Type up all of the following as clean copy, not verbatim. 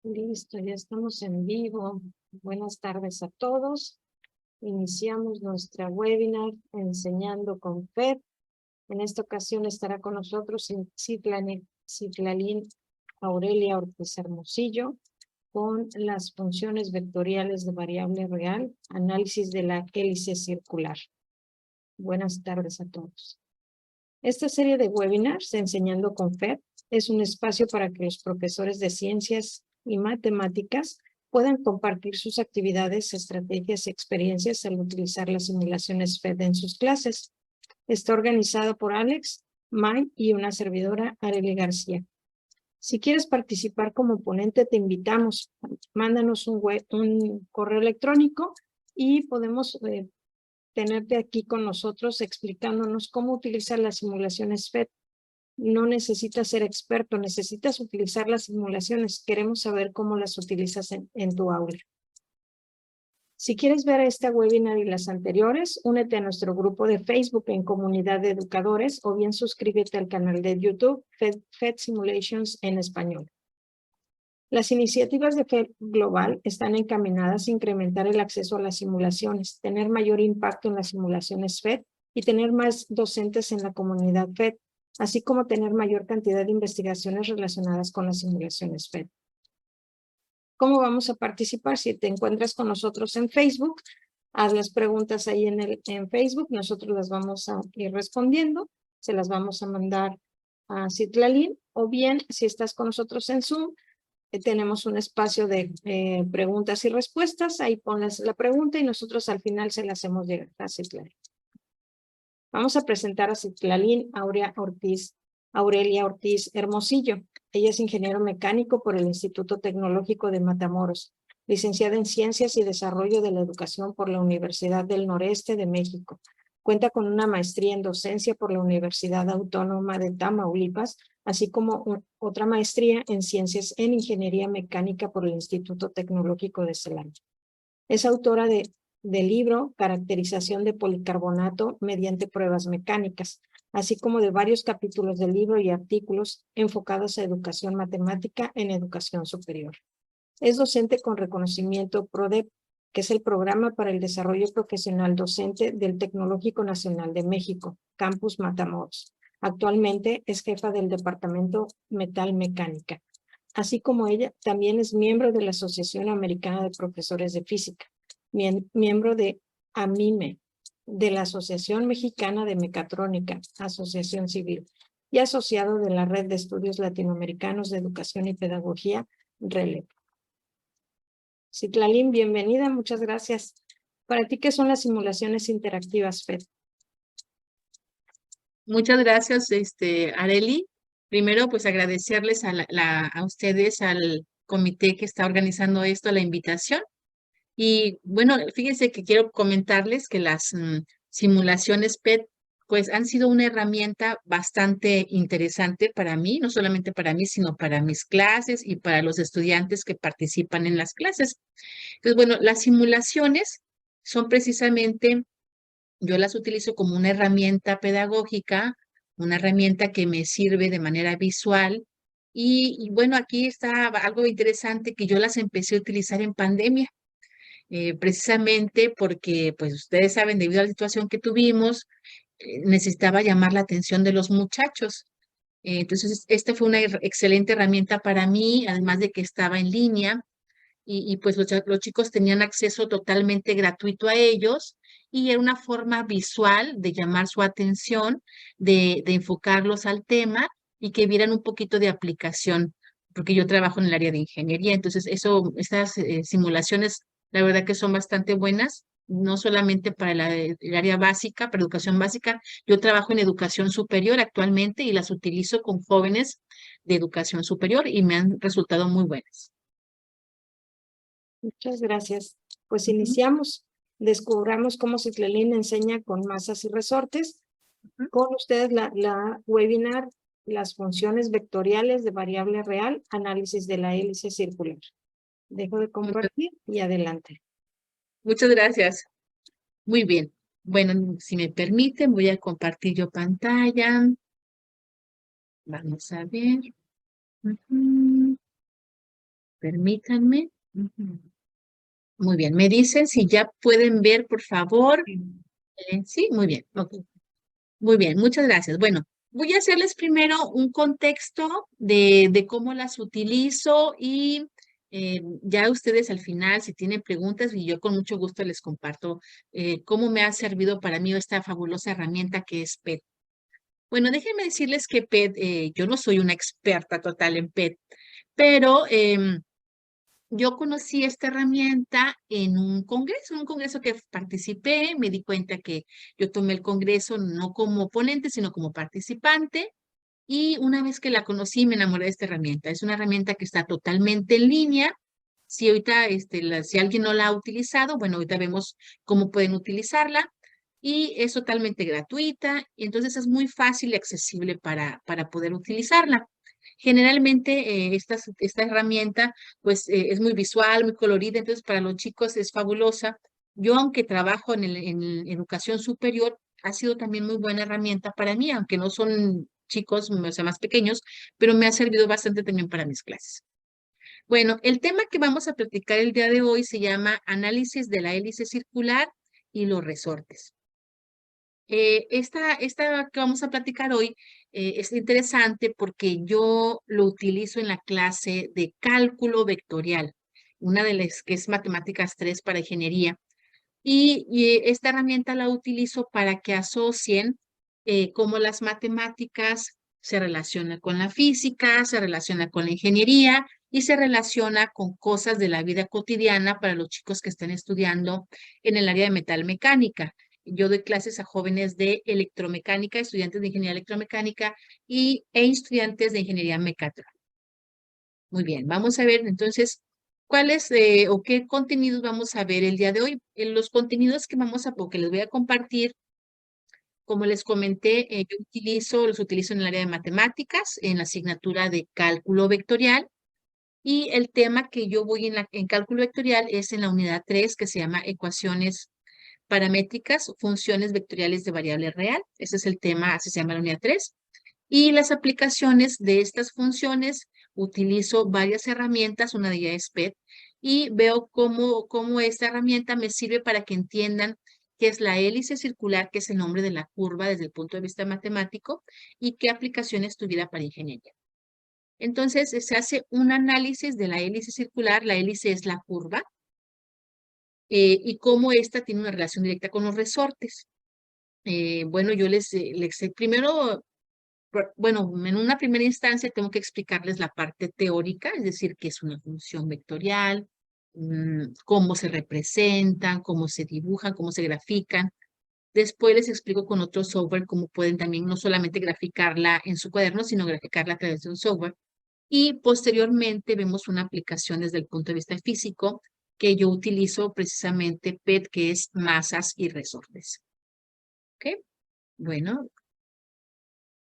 Listo, ya estamos en vivo. Buenas tardes a todos. Iniciamos nuestra webinar Enseñando con FED. En esta ocasión estará con nosotros Citlali Aurelia Ortiz Hermosillo con las funciones vectoriales de variable real, análisis de la hélice circular. Buenas tardes a todos. Esta serie de webinars Enseñando con FED es un espacio para que los profesores de ciencias y matemáticas puedan compartir sus actividades, estrategias y experiencias al utilizar las simulaciones FED en sus clases. Está organizado por Alex, Mike y una servidora, Arely García. Si quieres participar como ponente, te invitamos. Mándanos un correo electrónico y podemos tenerte aquí con nosotros explicándonos cómo utilizar las simulaciones FED. No necesitas ser experto, necesitas utilizar las simulaciones. Queremos saber cómo las utilizas en tu aula. Si quieres ver esta webinar y las anteriores, únete a nuestro grupo de Facebook en Comunidad de Educadores o bien suscríbete al canal de YouTube FED Simulations en español. Las iniciativas de FED Global están encaminadas a incrementar el acceso a las simulaciones, tener mayor impacto en las simulaciones FED y tener más docentes en la comunidad FED, así como tener mayor cantidad de investigaciones relacionadas con las simulaciones FED. ¿Cómo vamos a participar? Si te encuentras con nosotros en Facebook, haz las preguntas ahí en Facebook, nosotros las vamos a ir respondiendo, se las vamos a mandar a Citlali, o bien si estás con nosotros en Zoom, tenemos un espacio de preguntas y respuestas, ahí pones la pregunta y nosotros al final se la hacemos llegar a Citlali. Vamos a presentar a Citlali Aurelia Ortiz Hermosillo. Ella es ingeniero mecánico por el Instituto Tecnológico de Matamoros, licenciada en Ciencias y Desarrollo de la Educación por la Universidad del Noreste de México. Cuenta con una maestría en docencia por la Universidad Autónoma de Tamaulipas, así como otra maestría en Ciencias en Ingeniería Mecánica por el Instituto Tecnológico de Celaya. Es autora del libro Caracterización de policarbonato mediante pruebas mecánicas, así como de varios capítulos del libro y artículos enfocados a educación matemática en educación superior. Es docente con reconocimiento PRODEP, que es el Programa para el Desarrollo Profesional Docente del Tecnológico Nacional de México, Campus Matamoros. Actualmente es jefa del Departamento Metal Mecánica. Así como ella, también es miembro de la Asociación Americana de Profesores de Física, miembro de AMIME, de la Asociación Mexicana de Mecatrónica, Asociación Civil, y asociado de la Red de Estudios Latinoamericanos de Educación y Pedagogía, RELEP. Citlali, bienvenida, muchas gracias. ¿Para ti qué son las simulaciones interactivas, FED? Muchas gracias, Arely. Primero, pues agradecerles a ustedes, al comité que está organizando esto, la invitación. Y bueno, fíjense que quiero comentarles que las simulaciones PET, pues han sido una herramienta bastante interesante para mí, no solamente para mí, sino para mis clases y para los estudiantes que participan en las clases. Entonces, bueno, las simulaciones son precisamente, yo las utilizo como una herramienta pedagógica, una herramienta que me sirve de manera visual. Y bueno, aquí está algo interesante que yo las empecé a utilizar en pandemia, precisamente porque, pues ustedes saben, debido a la situación que tuvimos, necesitaba llamar la atención de los muchachos. Entonces, esta fue una excelente herramienta para mí, además de que estaba en línea y pues los chicos tenían acceso totalmente gratuito a ellos y era una forma visual de llamar su atención, de enfocarlos al tema y que vieran un poquito de aplicación, porque yo trabajo en el área de ingeniería, entonces estas simulaciones, la verdad que son bastante buenas, no solamente para el área básica, para educación básica, yo trabajo en educación superior actualmente y las utilizo con jóvenes de educación superior y me han resultado muy buenas. Muchas gracias. Pues iniciamos. Descubramos cómo Citlali enseña con masas y resortes. Con ustedes la webinar, las funciones vectoriales de variable real, análisis de la hélice circular. Dejo de compartir y adelante. Muchas gracias. Muy bien. Bueno, si me permiten, voy a compartir yo pantalla. Vamos a ver. permítanme. Ujú. Muy bien, me dicen si ya pueden ver, por favor. Sí. Sí, muy bien. Ok. Muy bien, muchas gracias. Bueno, voy a hacerles primero un contexto de cómo las utilizo y ya ustedes al final, si tienen preguntas, y yo con mucho gusto les comparto cómo me ha servido para mí esta fabulosa herramienta que es PET. Bueno, déjenme decirles que PET, yo no soy una experta total en PET, pero yo conocí esta herramienta en un congreso que participé, me di cuenta que yo tomé el congreso no como ponente, sino como participante, y una vez que la conocí me enamoré de esta herramienta. Es una herramienta que está totalmente en línea. Si ahorita, si alguien no la ha utilizado, bueno, ahorita vemos cómo pueden utilizarla, y es totalmente gratuita, y entonces es muy fácil y accesible para poder utilizarla. Generalmente esta herramienta pues es muy visual, muy colorida, entonces para los chicos es fabulosa. Yo aunque trabajo en educación superior, ha sido también muy buena herramienta para mí, aunque no son chicos, o sea, más pequeños, pero me ha servido bastante también para mis clases. Bueno, el tema que vamos a platicar el día de hoy se llama análisis de la hélice circular y los resortes. Esta que vamos a platicar hoy es interesante porque yo lo utilizo en la clase de cálculo vectorial, una de las que es matemáticas 3 para ingeniería. Y esta herramienta la utilizo para que asocien cómo las matemáticas se relacionan con la física, se relaciona con la ingeniería y se relaciona con cosas de la vida cotidiana para los chicos que están estudiando en el área de metalmecánica. Yo doy clases a jóvenes de electromecánica, estudiantes de ingeniería electromecánica e estudiantes de ingeniería mecatrónica. Muy bien, vamos a ver entonces cuáles o qué contenidos vamos a ver el día de hoy. En los contenidos que que les voy a compartir, como les comenté, los utilizo en el área de matemáticas, en la asignatura de cálculo vectorial, y el tema que yo voy en cálculo vectorial es en la unidad 3, que se llama ecuaciones paramétricas, funciones vectoriales de variable real. Ese es el tema, así se llama la unidad 3. Y las aplicaciones de estas funciones, utilizo varias herramientas, una de ellas es PET, y veo cómo esta herramienta me sirve para que entiendan qué es la hélice circular, que es el nombre de la curva desde el punto de vista matemático, y qué aplicaciones tuviera para ingeniería. Entonces, se hace un análisis de la hélice circular, la hélice es la curva, y cómo esta tiene una relación directa con los resortes. Bueno, yo primero, bueno, en una primera instancia tengo que explicarles la parte teórica, es decir, qué es una función vectorial, cómo se representan, cómo se dibujan, cómo se grafican. Después les explico con otro software cómo pueden también no solamente graficarla en su cuaderno, sino graficarla a través de un software. Y posteriormente vemos una aplicación desde el punto de vista físico que yo utilizo precisamente PET, que es masas y resortes. ¿Ok? Bueno,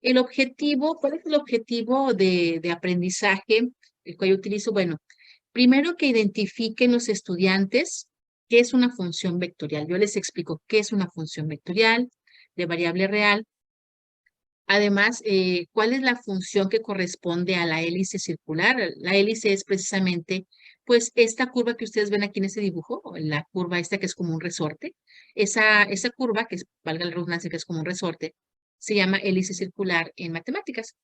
¿cuál es el objetivo de aprendizaje el cual yo utilizo? Bueno, primero que identifiquen los estudiantes qué es una función vectorial. Yo les explico qué es una función vectorial de variable real. Además, ¿cuál es la función que corresponde a la hélice circular? La hélice es precisamente, pues, esta curva que ustedes ven aquí en ese dibujo, la curva esta que es como un resorte. Esa curva, valga la redundancia, que es como un resorte, se llama hélice circular en matemáticas.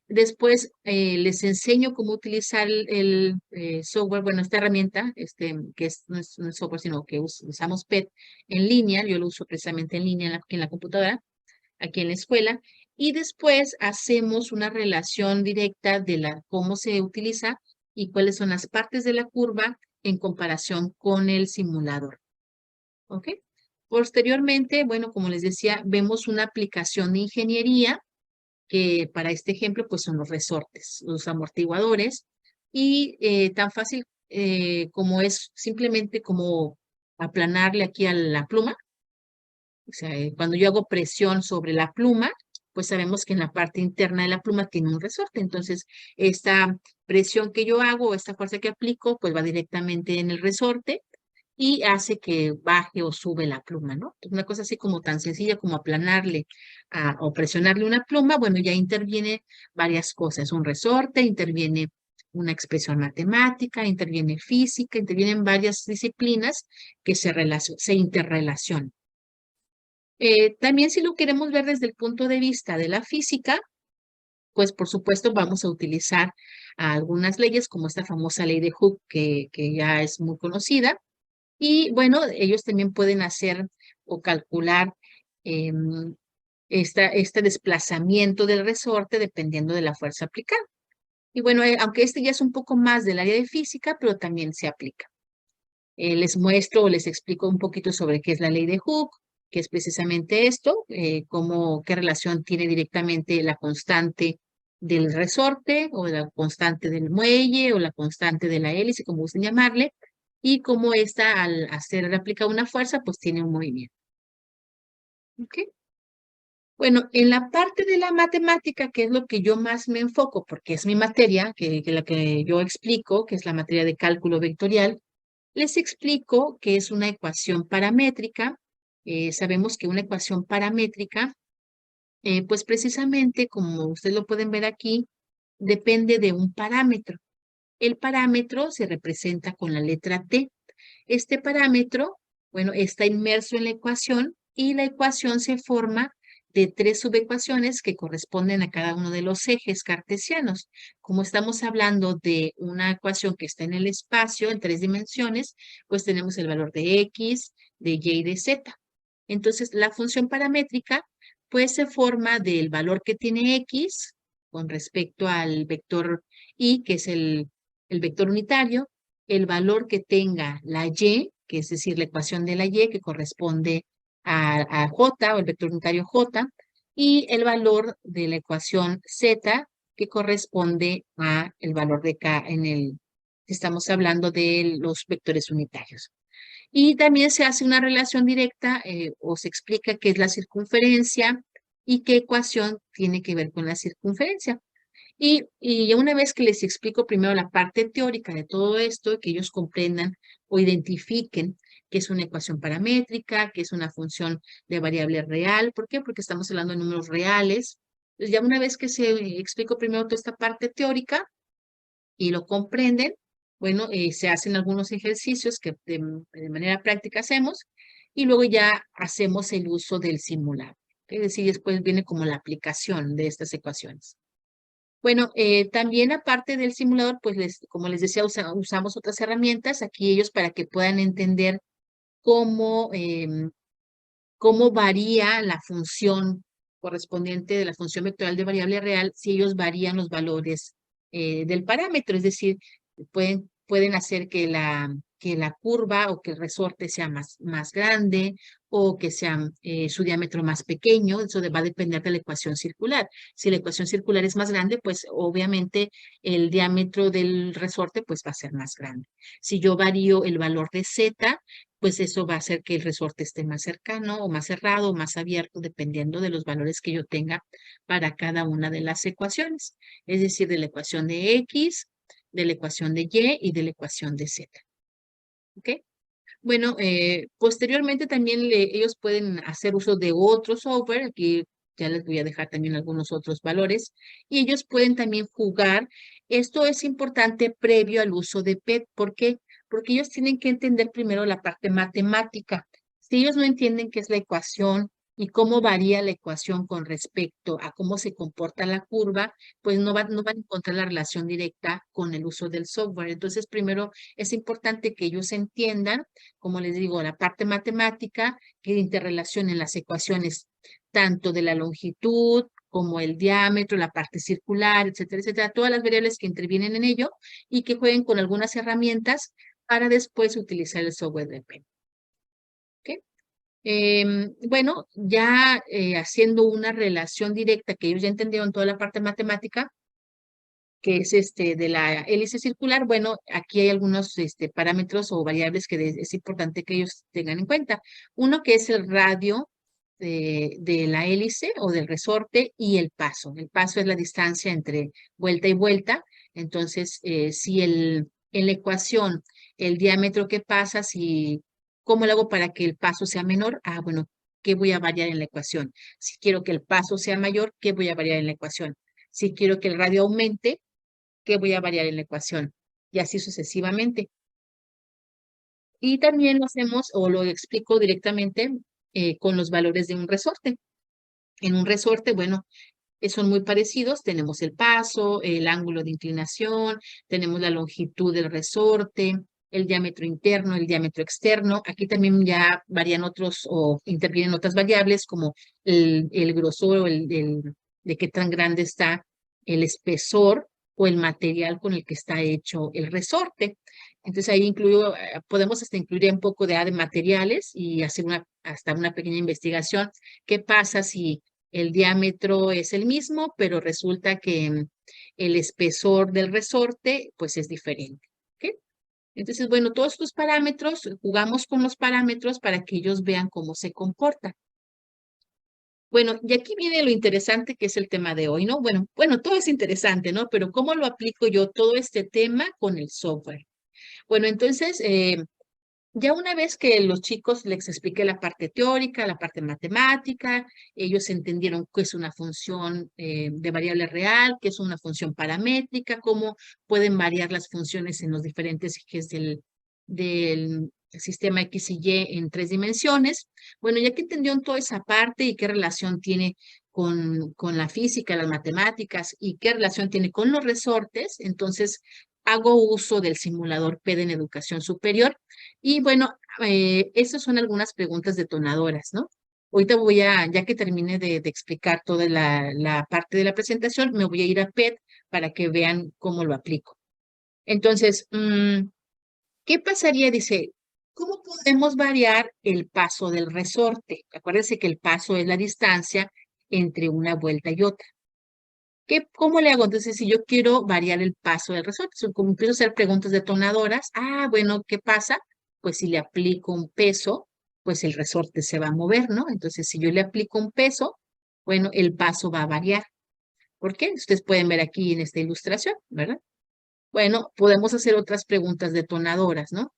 Después les enseño cómo utilizar el software, bueno, esta herramienta, que no es software, sino que usamos PET en línea. Yo lo uso precisamente en línea en la computadora, aquí en la escuela, y después hacemos una relación directa de cómo se utiliza y cuáles son las partes de la curva en comparación con el simulador. ¿Ok? Posteriormente, bueno, como les decía, vemos una aplicación de ingeniería que para este ejemplo pues son los resortes, los amortiguadores, y tan fácil como es simplemente como aplanarle aquí a la pluma. O sea, cuando yo hago presión sobre la pluma, pues sabemos que en la parte interna de la pluma tiene un resorte. Entonces, esta presión que yo hago, esta fuerza que aplico, pues va directamente en el resorte y hace que baje o sube la pluma, ¿no? Una cosa así como tan sencilla como aplanarle o presionarle una pluma, bueno, ya interviene varias cosas. Un resorte, interviene una expresión matemática, interviene física, intervienen varias disciplinas que se interrelacionan. También si lo queremos ver desde el punto de vista de la física, pues por supuesto vamos a utilizar algunas leyes como esta famosa ley de Hooke que ya es muy conocida. Y bueno, ellos también pueden hacer o calcular este desplazamiento del resorte dependiendo de la fuerza aplicada. Y bueno, aunque este ya es un poco más del área de física, pero también se aplica. Les muestro o les explico un poquito sobre qué es la ley de Hooke, que es precisamente esto, qué relación tiene directamente la constante del resorte o la constante del muelle o la constante de la hélice, como gusten llamarle, y cómo esta al hacer aplicar una fuerza, pues tiene un movimiento. ¿Ok? Bueno, en la parte de la matemática, que es lo que yo más me enfoco, porque es mi materia, que la que yo explico, que es la materia de cálculo vectorial, les explico que es una ecuación paramétrica. Sabemos que una ecuación paramétrica, pues precisamente, como ustedes lo pueden ver aquí, depende de un parámetro. El parámetro se representa con la letra T. Este parámetro, bueno, está inmerso en la ecuación y la ecuación se forma de 3 subecuaciones que corresponden a cada uno de los ejes cartesianos. Como estamos hablando de una ecuación que está en el espacio en 3 dimensiones, pues tenemos el valor de X, de Y y de Z. Entonces, la función paramétrica, pues se forma del valor que tiene X con respecto al vector Y, que es el vector unitario, el valor que tenga la Y, que es decir, la ecuación de la Y, que corresponde a J, o el vector unitario J, y el valor de la ecuación Z, que corresponde a el valor de K estamos hablando de los vectores unitarios. Y también se hace una relación directa o se explica qué es la circunferencia y qué ecuación tiene que ver con la circunferencia. Y una vez que les explico primero la parte teórica de todo esto, que ellos comprendan o identifiquen que es una ecuación paramétrica, que es una función de variable real. ¿Por qué? Porque estamos hablando de números reales. Entonces, ya una vez que se explico primero toda esta parte teórica y lo comprenden, bueno, se hacen algunos ejercicios que de manera práctica hacemos y luego ya hacemos el uso del simulado. Es decir, después viene como la aplicación de estas ecuaciones. Bueno, también aparte del simulador, pues como les decía, usamos otras herramientas aquí ellos para que puedan entender cómo, cómo varía la función correspondiente de la función vectorial de variable real si ellos varían los valores del parámetro, es decir, pueden hacer que la curva o que el resorte sea más grande o que sea su diámetro más pequeño. Eso va a depender de la ecuación circular. Si la ecuación circular es más grande, pues obviamente el diámetro del resorte pues va a ser más grande. Si yo varío el valor de Z, pues eso va a hacer que el resorte esté más cercano o más cerrado o más abierto, dependiendo de los valores que yo tenga para cada una de las ecuaciones. Es decir, de la ecuación de X, de la ecuación de Y y de la ecuación de Z. ¿Ok? Bueno, posteriormente también ellos pueden hacer uso de otro software. Aquí ya les voy a dejar también algunos otros valores. Y ellos pueden también jugar. Esto es importante previo al uso de PET. ¿Por qué? Porque ellos tienen que entender primero la parte matemática. Si ellos no entienden qué es la ecuación y cómo varía la ecuación con respecto a cómo se comporta la curva, pues no van a encontrar la relación directa con el uso del software. Entonces, primero es importante que ellos entiendan, como les digo, la parte matemática que interrelacionen las ecuaciones tanto de la longitud como el diámetro, la parte circular, etcétera, etcétera, todas las variables que intervienen en ello y que jueguen con algunas herramientas para después utilizar el software de PEN. ¿Okay? Bueno, ya haciendo una relación directa, que ellos ya entendieron toda la parte matemática, que es de la hélice circular, bueno, aquí hay algunos parámetros o variables que es importante que ellos tengan en cuenta. Uno que es el radio de la hélice o del resorte y el paso. El paso es la distancia entre vuelta y vuelta. Entonces, si en la ecuación el diámetro que pasa, ¿cómo lo hago para que el paso sea menor? Ah, bueno, ¿qué voy a variar en la ecuación? Si quiero que el paso sea mayor, ¿qué voy a variar en la ecuación? Si quiero que el radio aumente, ¿qué voy a variar en la ecuación? Y así sucesivamente. Y también lo hacemos o lo explico directamente con los valores de un resorte. En un resorte, bueno, son muy parecidos. Tenemos el paso, el ángulo de inclinación, tenemos la longitud del resorte, el diámetro interno, el diámetro externo. Aquí también ya varían otros o intervienen otras variables como el grosor o de qué tan grande está el espesor o el material con el que está hecho el resorte. Entonces ahí podemos hasta incluir un poco de materiales y hacer hasta una pequeña investigación. ¿Qué pasa si el diámetro es el mismo, pero resulta que el espesor del resorte pues es diferente? ¿Ok? Entonces, bueno, todos estos parámetros, jugamos con los parámetros para que ellos vean cómo se comportan. Bueno, y aquí viene lo interesante que es el tema de hoy, ¿no? Bueno, todo es interesante, ¿no? Pero ¿cómo lo aplico yo todo este tema con el software? Bueno, entonces, ya una vez que los chicos les expliqué la parte teórica, la parte matemática, ellos entendieron qué es una función de variable real, qué es una función paramétrica, cómo pueden variar las funciones en los diferentes ejes del sistema X y Y en 3 dimensiones. Bueno, ya que entendieron toda esa parte y qué relación tiene con la física, las matemáticas y qué relación tiene con los resortes, entonces hago uso del simulador PD en educación superior. Y bueno, esas son algunas preguntas detonadoras, ¿no? Ahorita ya que termine de explicar toda la parte de la presentación, me voy a ir a PET para que vean cómo lo aplico. Entonces, ¿qué pasaría? Dice, ¿cómo podemos variar el paso del resorte? Acuérdense que el paso es la distancia entre una vuelta y otra. ¿Cómo le hago? Entonces, si yo quiero variar el paso del resorte, como empiezo a hacer preguntas detonadoras, bueno, ¿qué pasa? Pues si le aplico un peso, pues el resorte se va a mover, ¿no? Entonces, si yo le aplico un peso, bueno, el paso va a variar. ¿Por qué? Ustedes pueden ver aquí en esta ilustración, ¿verdad? Bueno, podemos hacer otras preguntas detonadoras, ¿no?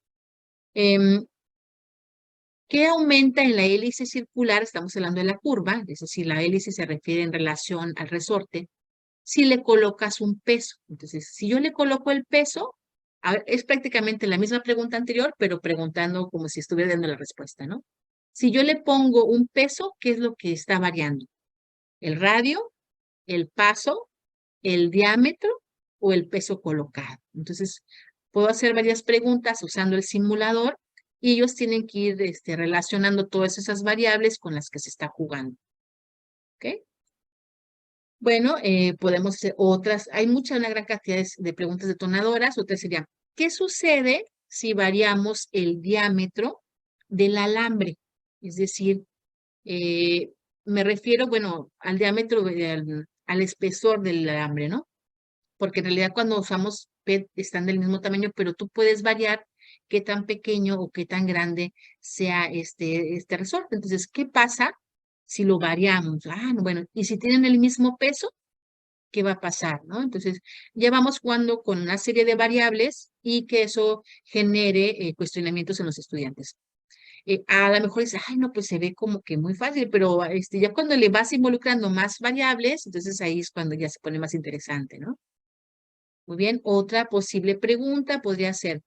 ¿Qué aumenta en la hélice circular? Estamos hablando de la curva, es decir, la hélice se refiere en relación al resorte si le colocas un peso. Entonces, si yo le coloco el peso, es prácticamente la misma pregunta anterior, pero preguntando como si estuviera dando la respuesta, ¿no? Si yo le pongo un peso, ¿qué es lo que está variando? ¿El radio, el paso, el diámetro o el peso colocado? Entonces, puedo hacer varias preguntas usando el simulador y ellos tienen que ir relacionando todas esas variables con las que se está jugando. ¿Ok? Bueno, podemos hacer otras. Hay una gran cantidad de preguntas detonadoras. Otra sería, ¿qué sucede si variamos el diámetro del alambre? Es decir, eh, me refiero, bueno, al diámetro, al espesor del alambre, ¿no? Porque en realidad cuando usamos PET están del mismo tamaño, pero tú puedes variar qué tan pequeño o qué tan grande sea este resorte. Entonces, ¿qué pasa si lo variamos? No, bueno, y si tienen el mismo peso, ¿qué va a pasar? ¿No? Entonces, ya vamos jugando con una serie de variables y que eso genere cuestionamientos en los estudiantes. A lo mejor dice, no, pues se ve como que muy fácil, pero ya cuando le vas involucrando más variables, entonces ahí es cuando ya se pone más interesante, ¿no? Muy bien, otra posible pregunta podría ser,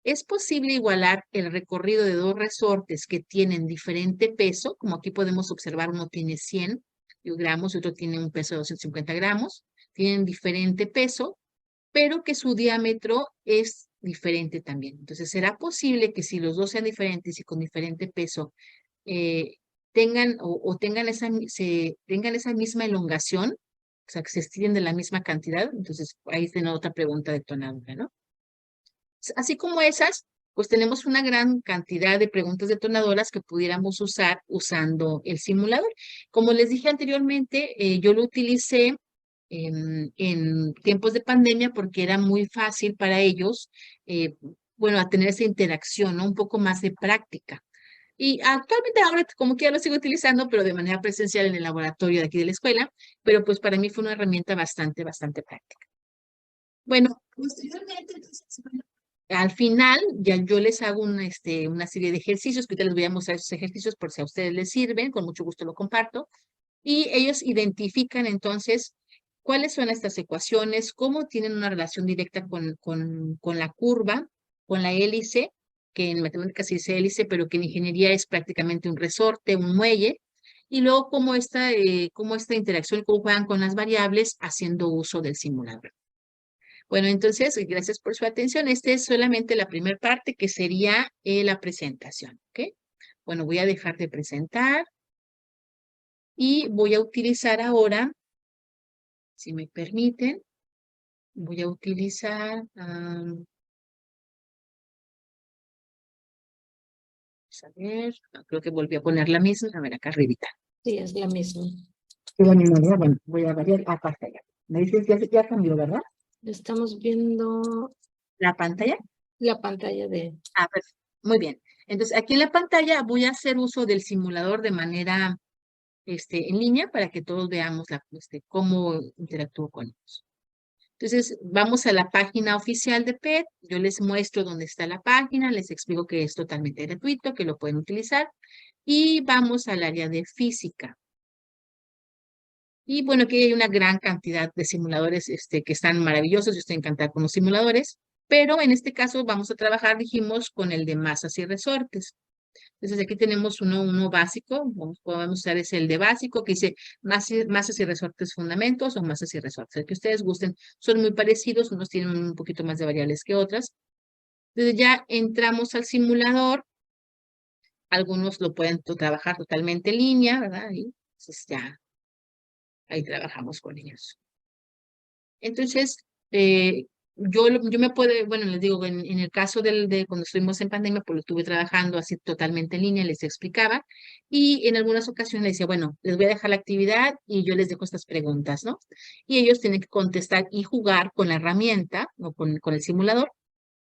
¿es posible igualar el recorrido de dos resortes que tienen diferente peso? Como aquí podemos observar, uno tiene 100 gramos y otro tiene un peso de 250 gramos. Tienen diferente peso, pero que su diámetro es diferente también. Entonces, ¿será posible que si los dos sean diferentes y con diferente peso, tengan tengan esa misma elongación? O sea, que se estiren de la misma cantidad. Entonces, ahí tiene otra pregunta detonadora, ¿no? Así como esas, pues tenemos una gran cantidad de preguntas detonadoras que pudiéramos usar usando el simulador. Como les dije anteriormente, yo lo utilicé en tiempos de pandemia porque era muy fácil para ellos, bueno, a tener esa interacción, ¿no? Un poco más de práctica. Y actualmente ahora como que ya lo sigo utilizando, pero de manera presencial en el laboratorio de aquí de la escuela, pero pues para mí fue una herramienta bastante práctica. Bueno, posteriormente, entonces, bueno, al final ya yo les hago una serie de ejercicios, que ahorita les voy a mostrar esos ejercicios por si a ustedes les sirven, con mucho gusto lo comparto, y ellos identifican entonces ¿Cuáles son estas ecuaciones? ¿Cómo tienen una relación directa con la curva, con la hélice? Que en matemáticas se dice hélice, pero que en ingeniería es prácticamente un resorte, un muelle. Y luego cómo esta interacción, cómo juegan con las variables haciendo uso del simulador. Bueno, entonces, gracias por su atención. Esta es solamente la primera parte, que sería la presentación, ¿ok? Bueno, voy a dejar de presentar y voy a utilizar ahora, si me permiten, voy a utilizar, a ver, creo que volví a poner la misma, a ver, acá arribita. Sí, es la misma. Es la misma, ¿verdad? Bueno, voy a variar a pantalla. Me dices, ya cambió, ¿verdad? Estamos viendo ¿La pantalla? la pantalla de... Ah, perfecto. Muy bien. Entonces, aquí en la pantalla voy a hacer uso del simulador de manera en línea para que todos veamos cómo interactúo con ellos. Entonces, vamos a la página oficial de PET. Yo les muestro dónde está la página, les explico que es totalmente gratuito, que lo pueden utilizar. Y vamos al área de física. Y bueno, aquí hay una gran cantidad de simuladores que están maravillosos. Yo estoy encantada con los simuladores. Pero en este caso vamos a trabajar, dijimos, con el de masas y resortes. Entonces aquí tenemos uno básico, podemos usar es el de básico, que dice masas y resortes fundamentos o masas y resortes. El que ustedes gusten, son muy parecidos, unos tienen un poquito más de variables que otras. Entonces ya entramos al simulador, algunos lo pueden trabajar totalmente en línea, ¿verdad? Y entonces ya ahí trabajamos con ellos. Entonces, yo me puedo, bueno, les digo, en el caso de cuando estuvimos en pandemia, pues lo estuve trabajando así totalmente en línea, les explicaba, y en algunas ocasiones les decía, bueno, les voy a dejar la actividad y yo les dejo estas preguntas, ¿no? Y ellos tienen que contestar y jugar con la herramienta o con el simulador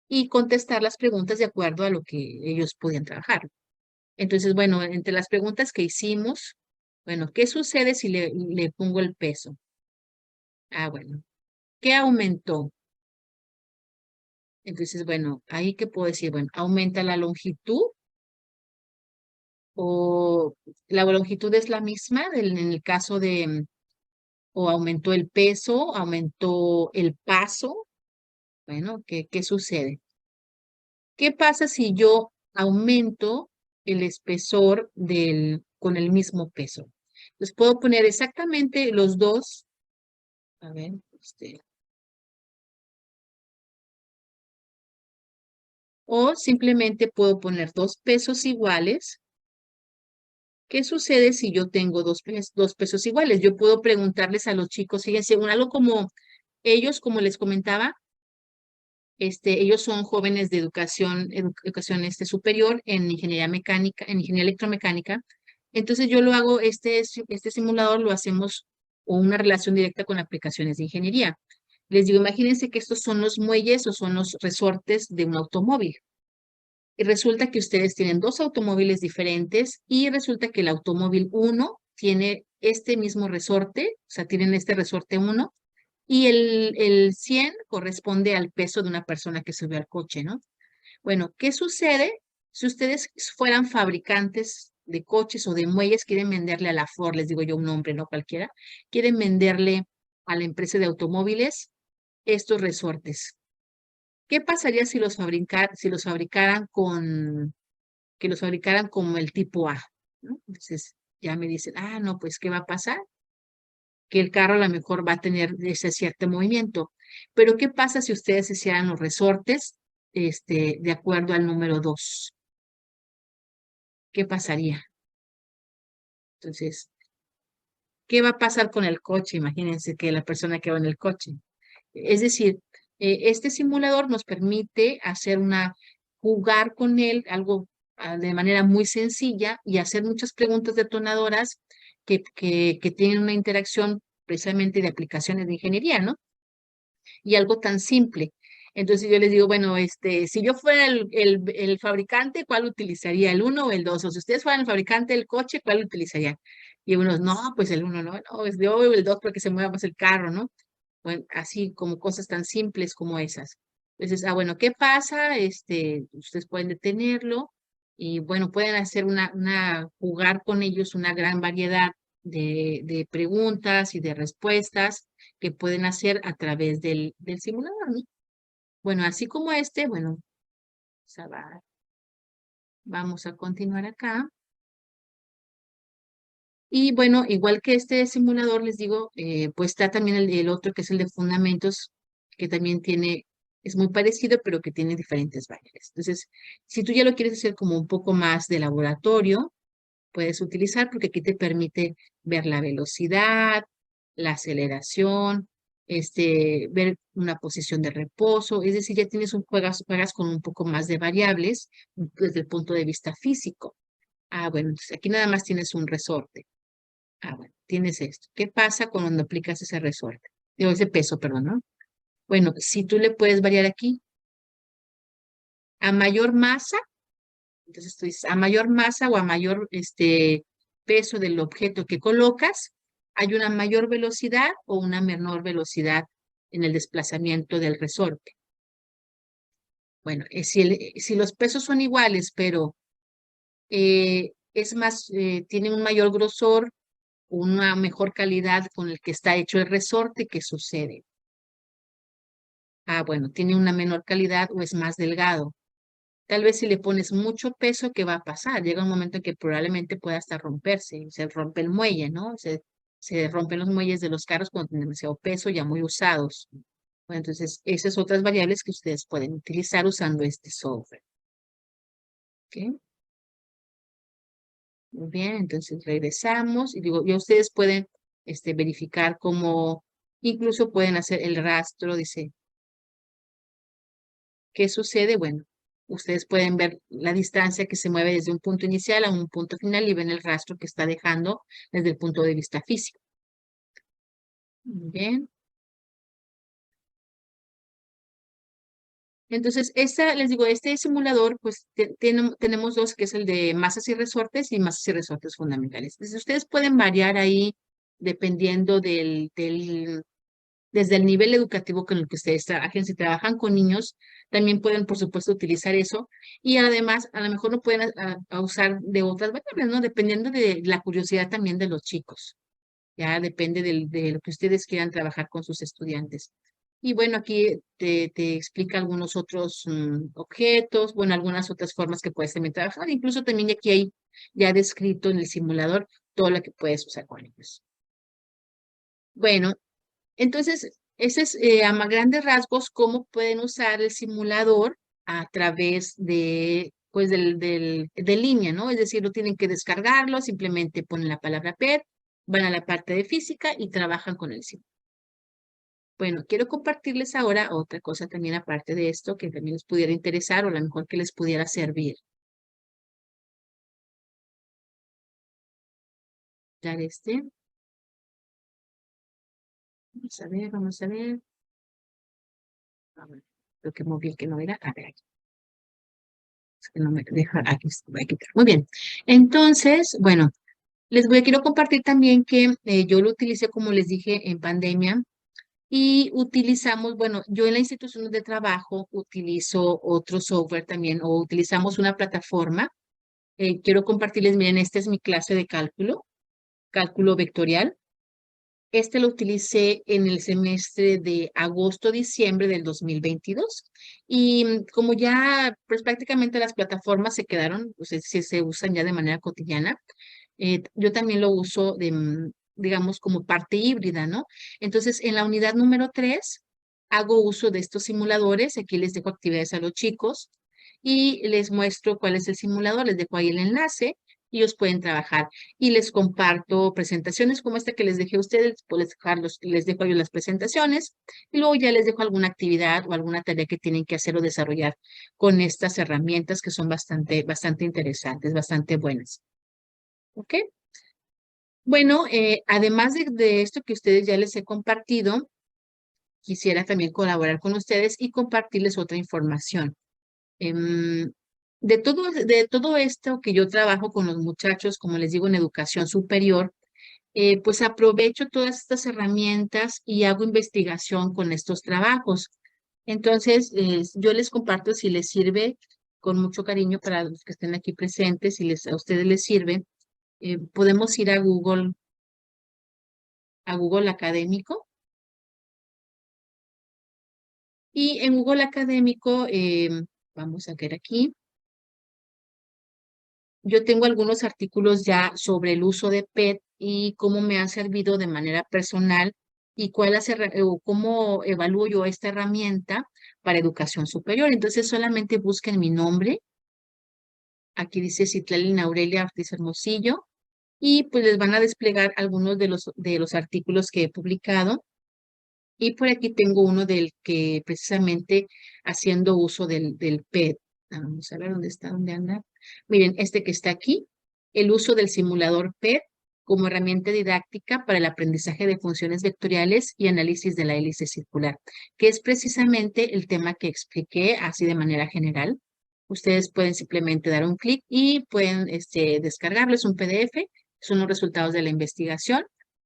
y contestar las preguntas de acuerdo a lo que ellos podían trabajar. Entonces, bueno, entre las preguntas que hicimos, bueno, ¿qué sucede si le pongo el peso? Ah, bueno. ¿Qué aumentó? Entonces, bueno, ahí qué puedo decir, bueno, aumenta la longitud o la longitud es la misma en el caso de, o aumentó el peso, aumentó el paso. Bueno, ¿qué sucede? ¿Qué pasa si yo aumento el espesor con el mismo peso? Entonces puedo poner exactamente los dos, a ver, o simplemente puedo poner dos pesos iguales. ¿Qué sucede si yo tengo dos pesos iguales? Yo puedo preguntarles a los chicos, fíjense, algo como ellos, como les comentaba, ellos son jóvenes de educación superior en ingeniería mecánica, en ingeniería electromecánica. Entonces yo lo hago, este simulador lo hacemos o una relación directa con aplicaciones de ingeniería. Les digo, imagínense que estos son los muelles o son los resortes de un automóvil. Y resulta que ustedes tienen dos automóviles diferentes y resulta que el automóvil 1 tiene este mismo resorte, o sea, tienen este resorte 1 y el 100 corresponde al peso de una persona que subió al coche, ¿no? Bueno, ¿qué sucede si ustedes fueran fabricantes de coches o de muelles, quieren venderle a la Ford, les digo yo un nombre, no cualquiera, quieren venderle a la empresa de automóviles estos resortes? ¿Qué pasaría si los fabricaran que los fabricaran como el tipo A? ¿No? Entonces ya me dicen, no, pues, ¿qué va a pasar? Que el carro a lo mejor va a tener ese cierto movimiento. Pero ¿qué pasa si ustedes hicieran los resortes de acuerdo al número 2? ¿Qué pasaría? Entonces, ¿qué va a pasar con el coche? Imagínense que la persona que va en el coche. Es decir, este simulador nos permite jugar con él, algo de manera muy sencilla y hacer muchas preguntas detonadoras que tienen una interacción precisamente de aplicaciones de ingeniería, ¿no? Y algo tan simple. Entonces yo les digo, bueno, si yo fuera el fabricante, ¿cuál utilizaría? ¿El uno o el dos? O si ustedes fueran el fabricante del coche, ¿cuál utilizarían? Y unos, no, pues el uno, no, es yo el dos porque se mueva más el carro, ¿no? Bueno, así como cosas tan simples como esas. Entonces, bueno, ¿qué pasa? Ustedes pueden detenerlo y bueno, pueden hacer jugar con ellos una gran variedad de preguntas y de respuestas que pueden hacer a través del simulador, ¿no? Bueno, así como bueno, vamos a continuar acá. Y bueno, igual que este simulador, les digo, pues está también el otro que es el de fundamentos, que también es muy parecido, pero que tiene diferentes variables. Entonces, si tú ya lo quieres hacer como un poco más de laboratorio, puedes utilizar porque aquí te permite ver la velocidad, la aceleración, ver una posición de reposo, es decir, ya tienes juegas con un poco más de variables desde el punto de vista físico. Bueno, entonces aquí nada más tienes un resorte. Bueno, tienes esto. ¿Qué pasa cuando aplicas ese resorte? Digo, ese peso, perdón, ¿no? Bueno, si tú le puedes variar aquí a mayor masa, entonces tú dices, a mayor masa o a mayor peso del objeto que colocas, hay una mayor velocidad o una menor velocidad en el desplazamiento del resorte. Bueno, si los pesos son iguales, pero tiene un mayor grosor, una mejor calidad con el que está hecho el resorte, ¿qué sucede? Bueno, tiene una menor calidad o es más delgado. Tal vez si le pones mucho peso, ¿qué va a pasar? Llega un momento en que probablemente pueda hasta romperse, se rompe el muelle, ¿no? Se rompen los muelles de los carros cuando tienen demasiado peso, ya muy usados. Bueno, entonces, esas otras variables que ustedes pueden utilizar usando este software. ¿Ok? Muy bien, entonces regresamos y digo, ya ustedes pueden verificar cómo, incluso pueden hacer el rastro, dice, ¿qué sucede? Bueno, ustedes pueden ver la distancia que se mueve desde un punto inicial a un punto final y ven el rastro que está dejando desde el punto de vista físico. Muy bien. Entonces, les digo, este simulador, pues tenemos dos, que es el de masas y resortes y masas y resortes fundamentales. Entonces, ustedes pueden variar ahí dependiendo desde el nivel educativo con el que ustedes trabajen. Si trabajan con niños, también pueden, por supuesto, utilizar eso. Y además, a lo mejor lo pueden a usar de otras variables, ¿no? Dependiendo de la curiosidad también de los chicos. Ya depende de lo que ustedes quieran trabajar con sus estudiantes. Y bueno, aquí te explica algunos otros objetos, bueno, algunas otras formas que puedes también trabajar. Incluso también aquí hay ya descrito en el simulador todo lo que puedes usar con ellos. Bueno, entonces, ese es a grandes rasgos cómo pueden usar el simulador a través pues de línea, ¿no? Es decir, no tienen que descargarlo, simplemente ponen la palabra PER, van a la parte de física y trabajan con el simulador. Bueno, quiero compartirles ahora otra cosa también aparte de esto que también les pudiera interesar o a lo mejor que les pudiera servir. Dar Vamos a ver, vamos a ver. Lo que moví que no era. A ver, aquí. Es que no me deja. Aquí voy a quitar. Muy bien. Entonces, bueno, quiero compartir también que yo lo utilicé, como les dije, en pandemia. Y utilizamos, bueno, yo en la institución de trabajo utilizo otro software también, o utilizamos una plataforma. Quiero compartirles, miren, esta es mi clase de cálculo vectorial. Lo utilicé en el semestre de agosto-diciembre del 2022. Y como ya, pues prácticamente las plataformas se quedaron, pues se usan ya de manera cotidiana, yo también lo uso digamos, como parte híbrida, ¿no? Entonces, en la unidad número 3, hago uso de estos simuladores. Aquí les dejo actividades a los chicos y les muestro cuál es el simulador, les dejo ahí el enlace y ellos pueden trabajar. Y les comparto presentaciones como esta que les dejé a ustedes, pues les dejo ahí las presentaciones y luego ya les dejo alguna actividad o alguna tarea que tienen que hacer o desarrollar con estas herramientas que son bastante interesantes, bastante buenas. ¿Ok? Bueno, además de esto que ustedes ya les he compartido, quisiera también colaborar con ustedes y compartirles otra información. De todo esto que yo trabajo con los muchachos, como les digo, en educación superior, pues aprovecho todas estas herramientas y hago investigación con estos trabajos. Entonces, yo les comparto si les sirve con mucho cariño para los que estén aquí presentes, si a ustedes les sirve, podemos ir a Google Académico Y en Google Académico, vamos a ver aquí, yo tengo algunos artículos ya sobre el uso de PET y cómo me ha servido de manera personal y o cómo evalúo yo esta herramienta para educación superior. Entonces solamente busquen mi nombre. Aquí dice Citlali Aurelia Ortiz Hermosillo y pues les van a desplegar algunos de los artículos que he publicado. Y por aquí tengo uno del que precisamente haciendo uso del PET. Vamos a ver dónde está, dónde anda. Miren, este que está aquí, el uso del simulador PET como herramienta didáctica para el aprendizaje de funciones vectoriales y análisis de la hélice circular, que es precisamente el tema que expliqué así de manera general. Ustedes pueden simplemente dar un clic y pueden descargarlo, es un PDF, son los resultados de la investigación,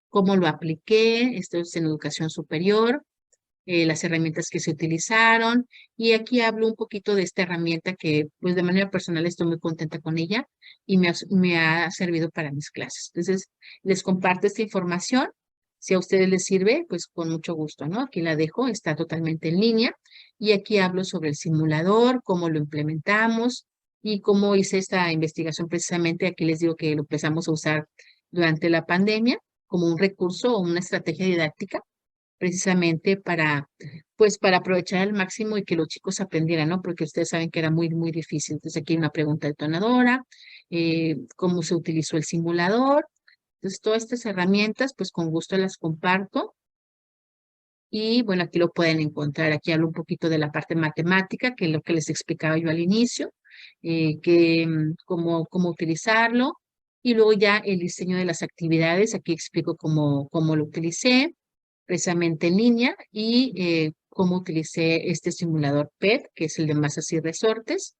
cómo lo apliqué, esto es en educación superior, las herramientas que se utilizaron, y aquí hablo un poquito de esta herramienta que pues de manera personal estoy muy contenta con ella y me ha servido para mis clases. Entonces, les comparto esta información. Si a ustedes les sirve, pues con mucho gusto, ¿no? Aquí la dejo, está totalmente en línea y aquí hablo sobre el simulador, cómo lo implementamos y cómo hice esta investigación precisamente. Aquí les digo que lo empezamos a usar durante la pandemia como un recurso o una estrategia didáctica precisamente pues para aprovechar al máximo y que los chicos aprendieran, ¿no? Porque ustedes saben que era muy, muy difícil. Entonces aquí hay una pregunta detonadora, cómo se utilizó el simulador. Entonces todas estas herramientas, pues con gusto las comparto. Y bueno, aquí lo pueden encontrar. Aquí hablo un poquito de la parte matemática, que es lo que les explicaba yo al inicio, cómo utilizarlo. Y luego ya el diseño de las actividades, aquí explico cómo lo utilicé precisamente en línea y cómo utilicé este simulador PET, que es el de masas y resortes,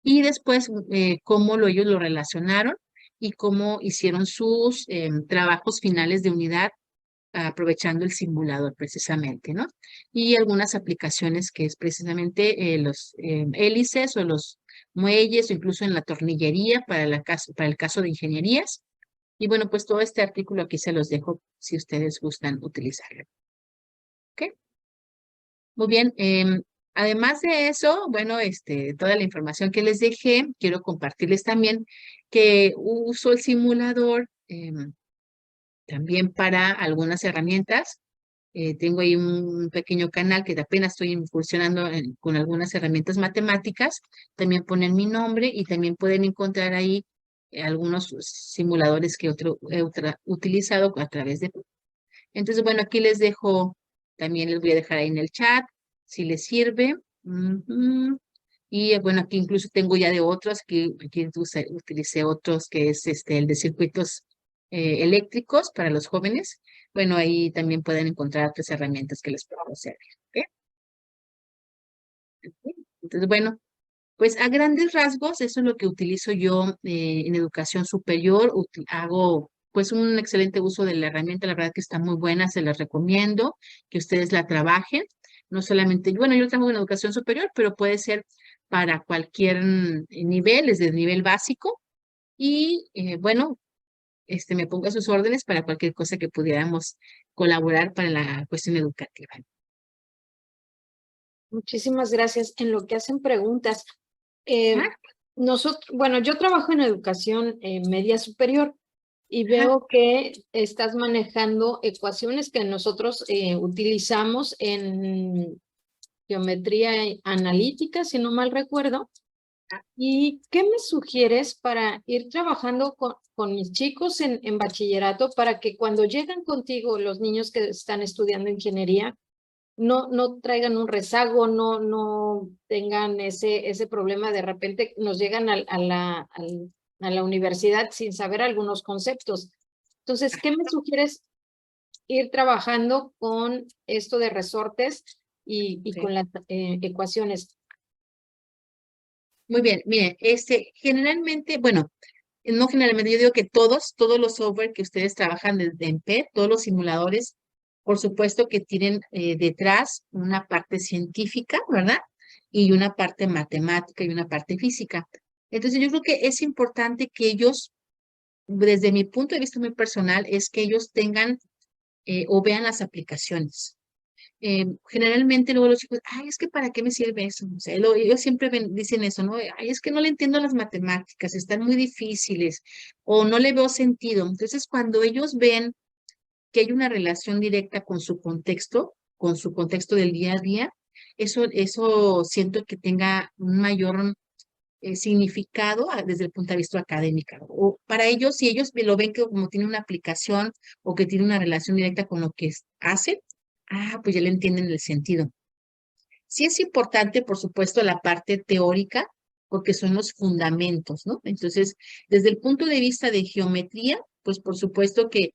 y después ellos lo relacionaron y cómo hicieron sus trabajos finales de unidad aprovechando el simulador precisamente, ¿no? Y algunas aplicaciones que es precisamente los hélices o los muelles o incluso en la tornillería para el caso de ingenierías. Y bueno, pues todo este artículo aquí se los dejo si ustedes gustan utilizarlo. ¿Ok? Muy bien. Además de eso, bueno, toda la información que les dejé, quiero compartirles también que uso el simulador también para algunas herramientas. Tengo ahí un pequeño canal que apenas estoy incursionando con algunas herramientas matemáticas. También ponen mi nombre y también pueden encontrar ahí algunos simuladores que he utilizado a través de... Entonces, bueno, aquí les dejo, también les voy a dejar ahí en el chat, si les sirve. Ujú. Y bueno, aquí incluso tengo ya de otros, aquí utilicé otros que es el de circuitos eléctricos para los jóvenes. Bueno, ahí también pueden encontrar otras herramientas que les puedan servir. ¿Ok? Entonces, bueno, pues a grandes rasgos, eso es lo que utilizo yo en educación superior. Hago pues un excelente uso de la herramienta, la verdad que está muy buena, se las recomiendo que ustedes la trabajen. No solamente, bueno, yo trabajo en educación superior, pero puede ser para cualquier nivel, desde el nivel básico. Y bueno, me pongo a sus órdenes para cualquier cosa que pudiéramos colaborar para la cuestión educativa. Muchísimas gracias. En lo que hacen preguntas, Ajá, bueno, yo trabajo en educación media superior y ajá, veo que estás manejando ecuaciones que nosotros utilizamos en geometría analítica, si no mal recuerdo. ¿Y qué me sugieres para ir trabajando con mis chicos en bachillerato para que cuando llegan contigo los niños que están estudiando ingeniería, no traigan un rezago, no tengan ese problema, de repente nos llegan a la universidad sin saber algunos conceptos? Entonces, ¿qué me sugieres ir trabajando con esto de resortes y sí. con las ecuaciones? Muy bien, miren, generalmente, bueno, no generalmente, yo digo que todos los software que ustedes trabajan desde en PET, todos los simuladores, por supuesto que tienen detrás una parte científica, ¿verdad? Y una parte matemática y una parte física. Entonces, yo creo que es importante que ellos, desde mi punto de vista muy personal, es que ellos tengan o vean las aplicaciones. generalmente luego los chicos, ay, es que ¿para qué me sirve eso? O sea, ellos siempre dicen eso, ¿no? Ay, es que no le entiendo las matemáticas, están muy difíciles o no le veo sentido. Entonces, cuando ellos ven que hay una relación directa con su contexto del día a día, eso siento que tenga un mayor significado desde el punto de vista académico. O para ellos, si ellos lo ven que como tiene una aplicación o que tiene una relación directa con lo que hacen, pues ya le entienden el sentido. Sí es importante, por supuesto, la parte teórica, porque son los fundamentos, ¿no? Entonces, desde el punto de vista de geometría, pues por supuesto que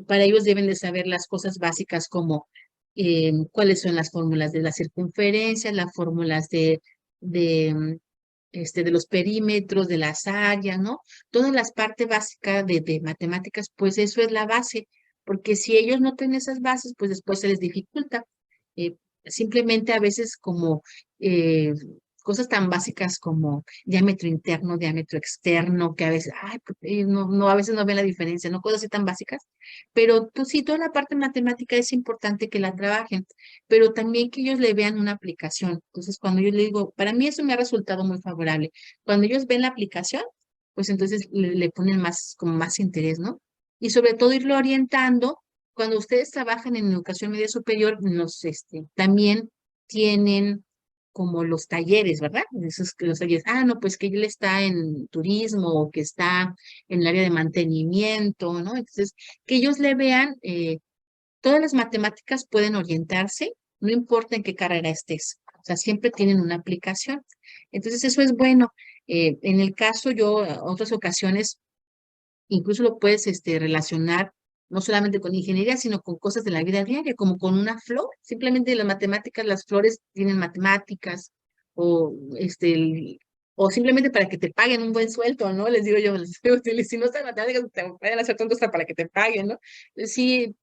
para ellos deben de saber las cosas básicas como cuáles son las fórmulas de la circunferencia, las fórmulas de los perímetros, de las áreas, ¿no? Todas las partes básicas de matemáticas, pues eso es la base, porque si ellos no tienen esas bases, pues después se les dificulta. Eh, Simplemente a veces como eh, cosas tan básicas como diámetro interno, diámetro externo, que a veces, a veces no ven la diferencia, ¿no? Cosas así tan básicas. Pero tú sí, toda la parte matemática es importante que la trabajen, pero también que ellos le vean una aplicación. Entonces, cuando yo le digo, para mí eso me ha resultado muy favorable. Cuando ellos ven la aplicación, pues entonces le ponen más, como más interés, ¿no? Y sobre todo irlo orientando. Cuando ustedes trabajan en educación media superior, también tienen como los talleres, ¿verdad? Esos que los talleres, no, pues que él está en turismo o que está en el área de mantenimiento, ¿no? Entonces, que ellos le vean, todas las matemáticas pueden orientarse, no importa en qué carrera estés, o sea, siempre tienen una aplicación. Entonces, eso es bueno. En el caso, yo, otras ocasiones, incluso lo puedes relacionar no solamente con ingeniería, sino con cosas de la vida diaria, como con una flor. Simplemente las matemáticas, las flores tienen matemáticas, o o simplemente para que te paguen un buen sueldo, ¿no? Les digo yo, si no están matemáticas, te pueden hacer tontos hasta para que te paguen, ¿no? Sí,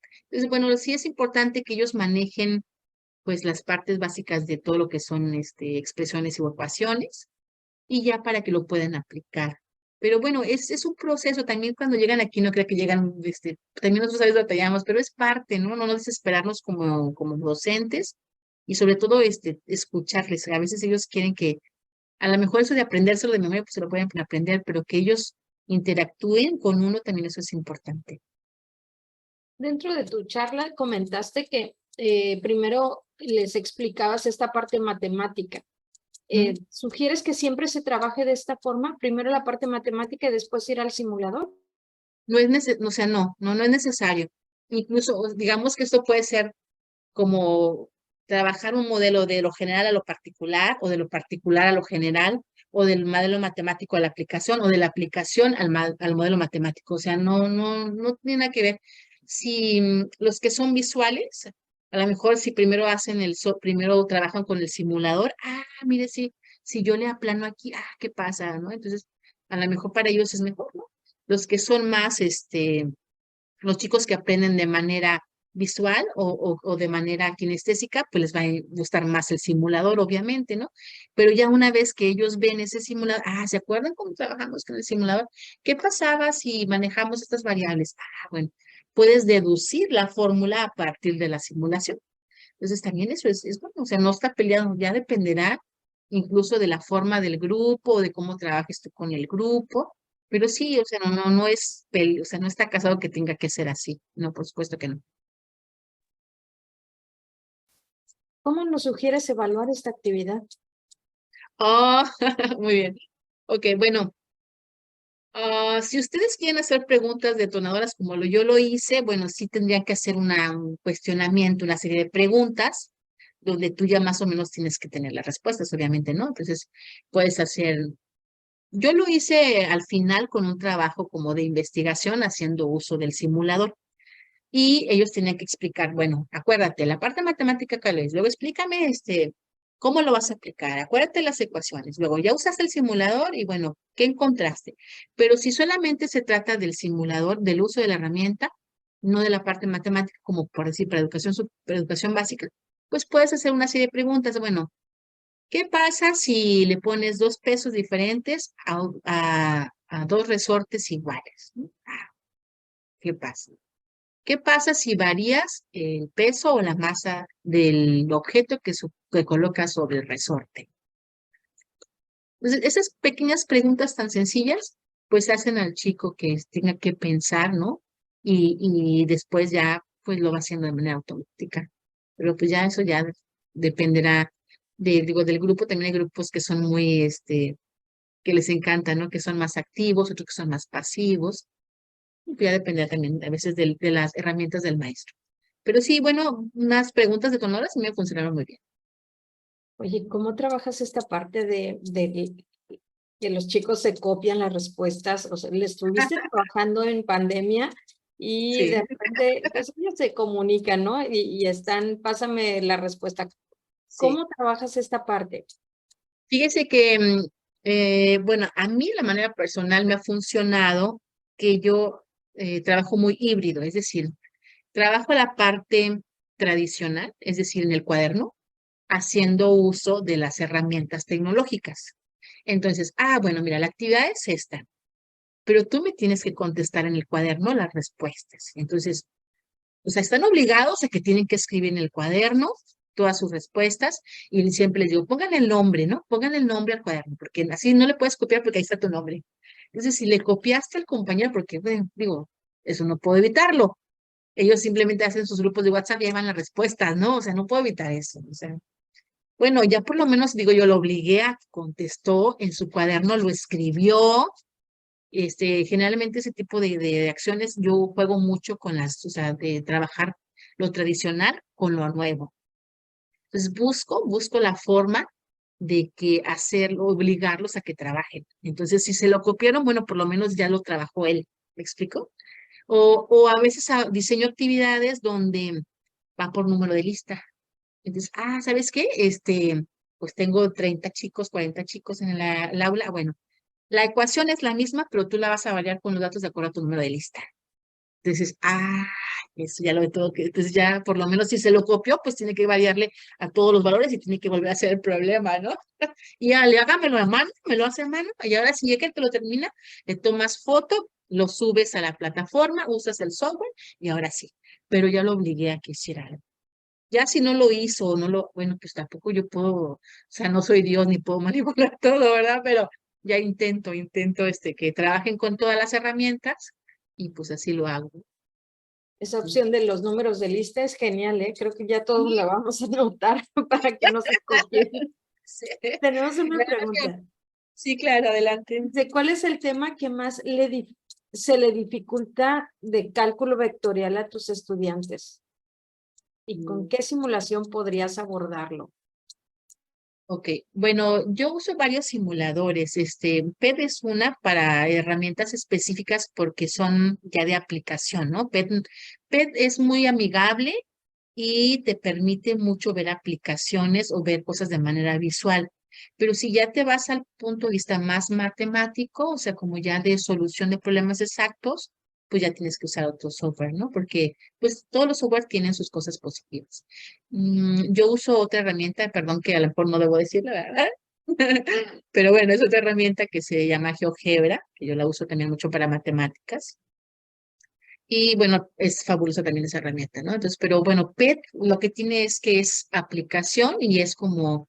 bueno, sí es importante que ellos manejen pues las partes básicas de todo lo que son expresiones y ecuaciones y ya para que lo puedan aplicar. Pero bueno, es un proceso. También cuando llegan aquí, no creo que llegan, también nosotros a veces batallamos, pero es parte, ¿no? No desesperarnos como docentes y sobre todo escucharles. A veces ellos quieren que, a lo mejor eso de aprendérselo de memoria, pues se lo pueden aprender, pero que ellos interactúen con uno también eso es importante. Dentro de tu charla comentaste que primero les explicabas esta parte matemática. ¿Sugieres que siempre se trabaje de esta forma? Primero la parte matemática y después ir al simulador. No es o sea, no es necesario. Incluso, digamos que esto puede ser como trabajar un modelo de lo general a lo particular, o de lo particular a lo general, o del modelo matemático a la aplicación, o de la aplicación al modelo matemático. O sea, no tiene nada que ver. Si los que son visuales, a lo mejor si primero primero trabajan con el simulador, mire, si yo le aplano aquí, ¿qué pasa? ¿No? Entonces, a lo mejor para ellos es mejor, ¿no? Los que son más, los chicos que aprenden de manera visual o de manera kinestésica, pues les va a gustar más el simulador, obviamente, ¿no? Pero ya una vez que ellos ven ese simulador, ¿se acuerdan cómo trabajamos con el simulador? ¿Qué pasaba si manejamos estas variables? Bueno, puedes deducir la fórmula a partir de la simulación. Entonces también eso es bueno, o sea, no está peleado, ya dependerá incluso de la forma del grupo, de cómo trabajes tú con el grupo, pero sí, o sea, no es, o sea, no está casado que tenga que ser así, no, por supuesto que no. ¿Cómo nos sugieres evaluar esta actividad? Oh, muy bien. Ok, bueno, si ustedes quieren hacer preguntas detonadoras como yo lo hice, bueno, sí tendrían que hacer un cuestionamiento, una serie de preguntas, donde tú ya más o menos tienes que tener las respuestas, obviamente, ¿no? Entonces, puedes hacer. Yo lo hice al final con un trabajo como de investigación haciendo uso del simulador y ellos tenían que explicar, bueno, acuérdate, la parte matemática que es, luego explícame cómo lo vas a aplicar, acuérdate las ecuaciones, luego ya usaste el simulador y bueno, ¿qué encontraste? Pero si solamente se trata del simulador, del uso de la herramienta, no de la parte matemática, como por decir, para educación básica, pues puedes hacer una serie de preguntas, bueno, ¿qué pasa si le pones dos pesos diferentes a dos resortes iguales? ¿No? ¿Qué pasa? ¿Qué pasa si varías el peso o la masa del objeto que colocas sobre el resorte? Entonces, esas pequeñas preguntas tan sencillas, pues hacen al chico que tenga que pensar, ¿no? Y después ya, pues lo va haciendo de manera automática. Pero pues ya eso ya dependerá digo, del grupo. También hay grupos que son muy, que les encanta, ¿no? Que son más activos, otros que son más pasivos. Y pues ya dependerá también a veces de las herramientas del maestro. Pero sí, bueno, unas preguntas detonadoras sí me funcionaron muy bien. Oye, ¿cómo trabajas esta parte de que los chicos se copian las respuestas? O sea, le estuviste trabajando en pandemia y de Sí. repente, pues ellos se comunican, ¿no? Y están, pásame la respuesta. Sí. ¿Cómo trabajas esta parte? Fíjese que, bueno, a mí la manera personal me ha funcionado que yo trabajo muy híbrido, es decir, trabajo la parte tradicional, es decir, en el cuaderno, haciendo uso de las herramientas tecnológicas. Entonces, bueno, mira, la actividad es esta, pero tú me tienes que contestar en el cuaderno las respuestas. Entonces, o sea, están obligados a que tienen que escribir en el cuaderno todas sus respuestas y siempre les digo, pongan el nombre, ¿no? Pongan el nombre al cuaderno, porque así no le puedes copiar porque ahí está tu nombre. Entonces, si le copiaste al compañero, porque, bueno, digo, eso no puedo evitarlo. Ellos simplemente hacen sus grupos de WhatsApp y llevan las respuestas, ¿no? O sea, no puedo evitar eso. O sea, bueno, ya por lo menos, digo, yo lo obligué a que contestó en su cuaderno, lo escribió. Generalmente ese tipo de acciones yo juego mucho con o sea, de trabajar lo tradicional con lo nuevo. Entonces busco la forma de que hacerlo, obligarlos a que trabajen. Entonces, si se lo copiaron, bueno, por lo menos ya lo trabajó él. ¿Me explico? O a veces diseño actividades donde va por número de lista. Entonces, ¿sabes qué? Pues tengo 30 chicos, 40 chicos en el aula. Bueno, la ecuación es la misma, pero tú la vas a variar con los datos de acuerdo a tu número de lista. Entonces, eso ya lo tengo que, entonces ya por lo menos si se lo copió, pues tiene que variarle a todos los valores y tiene que volver a hacer el problema, ¿no? Y ya le hágamelo a mano, me lo hace a mano, y ahora si ya que te lo termina, le tomas foto, lo subes a la plataforma, usas el software, y ahora sí. Pero ya lo obligué a que hiciera algo. Ya si no lo hizo, bueno, pues tampoco yo puedo, o sea, no soy Dios ni puedo manipular todo, ¿verdad? Pero ya intento que trabajen con todas las herramientas y pues así lo hago. Esa opción de los números de lista es genial, ¿eh? Creo que ya todos la vamos a anotar para que no se copien. Sí. Tenemos una ¿Verdad que- pregunta. Sí, claro, adelante. ¿Cuál es el tema que más se le dificulta de cálculo vectorial a tus estudiantes? ¿Y con Mm, qué simulación podrías abordarlo? Ok, bueno, yo uso varios simuladores. PED es una para herramientas específicas porque son ya de aplicación, ¿no? PED es muy amigable y te permite mucho ver aplicaciones o ver cosas de manera visual. Pero si ya te vas al punto de vista más matemático, o sea, como ya de solución de problemas exactos, pues ya tienes que usar otro software, ¿no? Porque pues todos los software tienen sus cosas positivas. Yo uso otra herramienta, perdón que a lo mejor no debo decirlo, ¿verdad? Pero bueno, es otra herramienta que se llama GeoGebra, que yo la uso también mucho para matemáticas. Y bueno, es fabulosa también esa herramienta, ¿no? Entonces, pero bueno, PET lo que tiene es que es aplicación y es como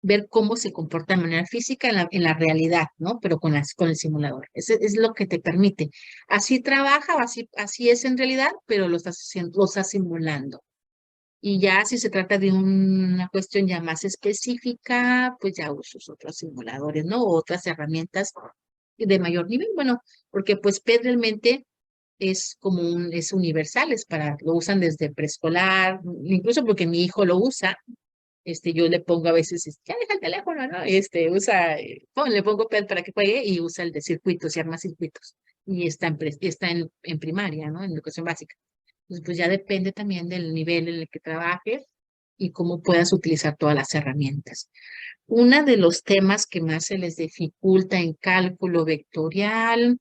ver cómo se comporta de manera física en la realidad, ¿no? Pero con el simulador. Ese es lo que te permite. Así trabaja, o así es en realidad, pero lo estás simulando. Y ya si se trata de una cuestión ya más específica, pues ya usas otros simuladores, ¿no? O otras herramientas de mayor nivel. Bueno, porque pues PET realmente es universal, lo usan desde preescolar, incluso porque mi hijo lo usa, yo le pongo a veces, ya deja el teléfono, ¿no? Le pongo PET para que juegue y usa el de circuitos y arma circuitos. Y está en primaria, ¿no? En educación básica. Entonces, pues ya depende también del nivel en el que trabajes y cómo puedas utilizar todas las herramientas. Uno de los temas que más se les dificulta en cálculo vectorial,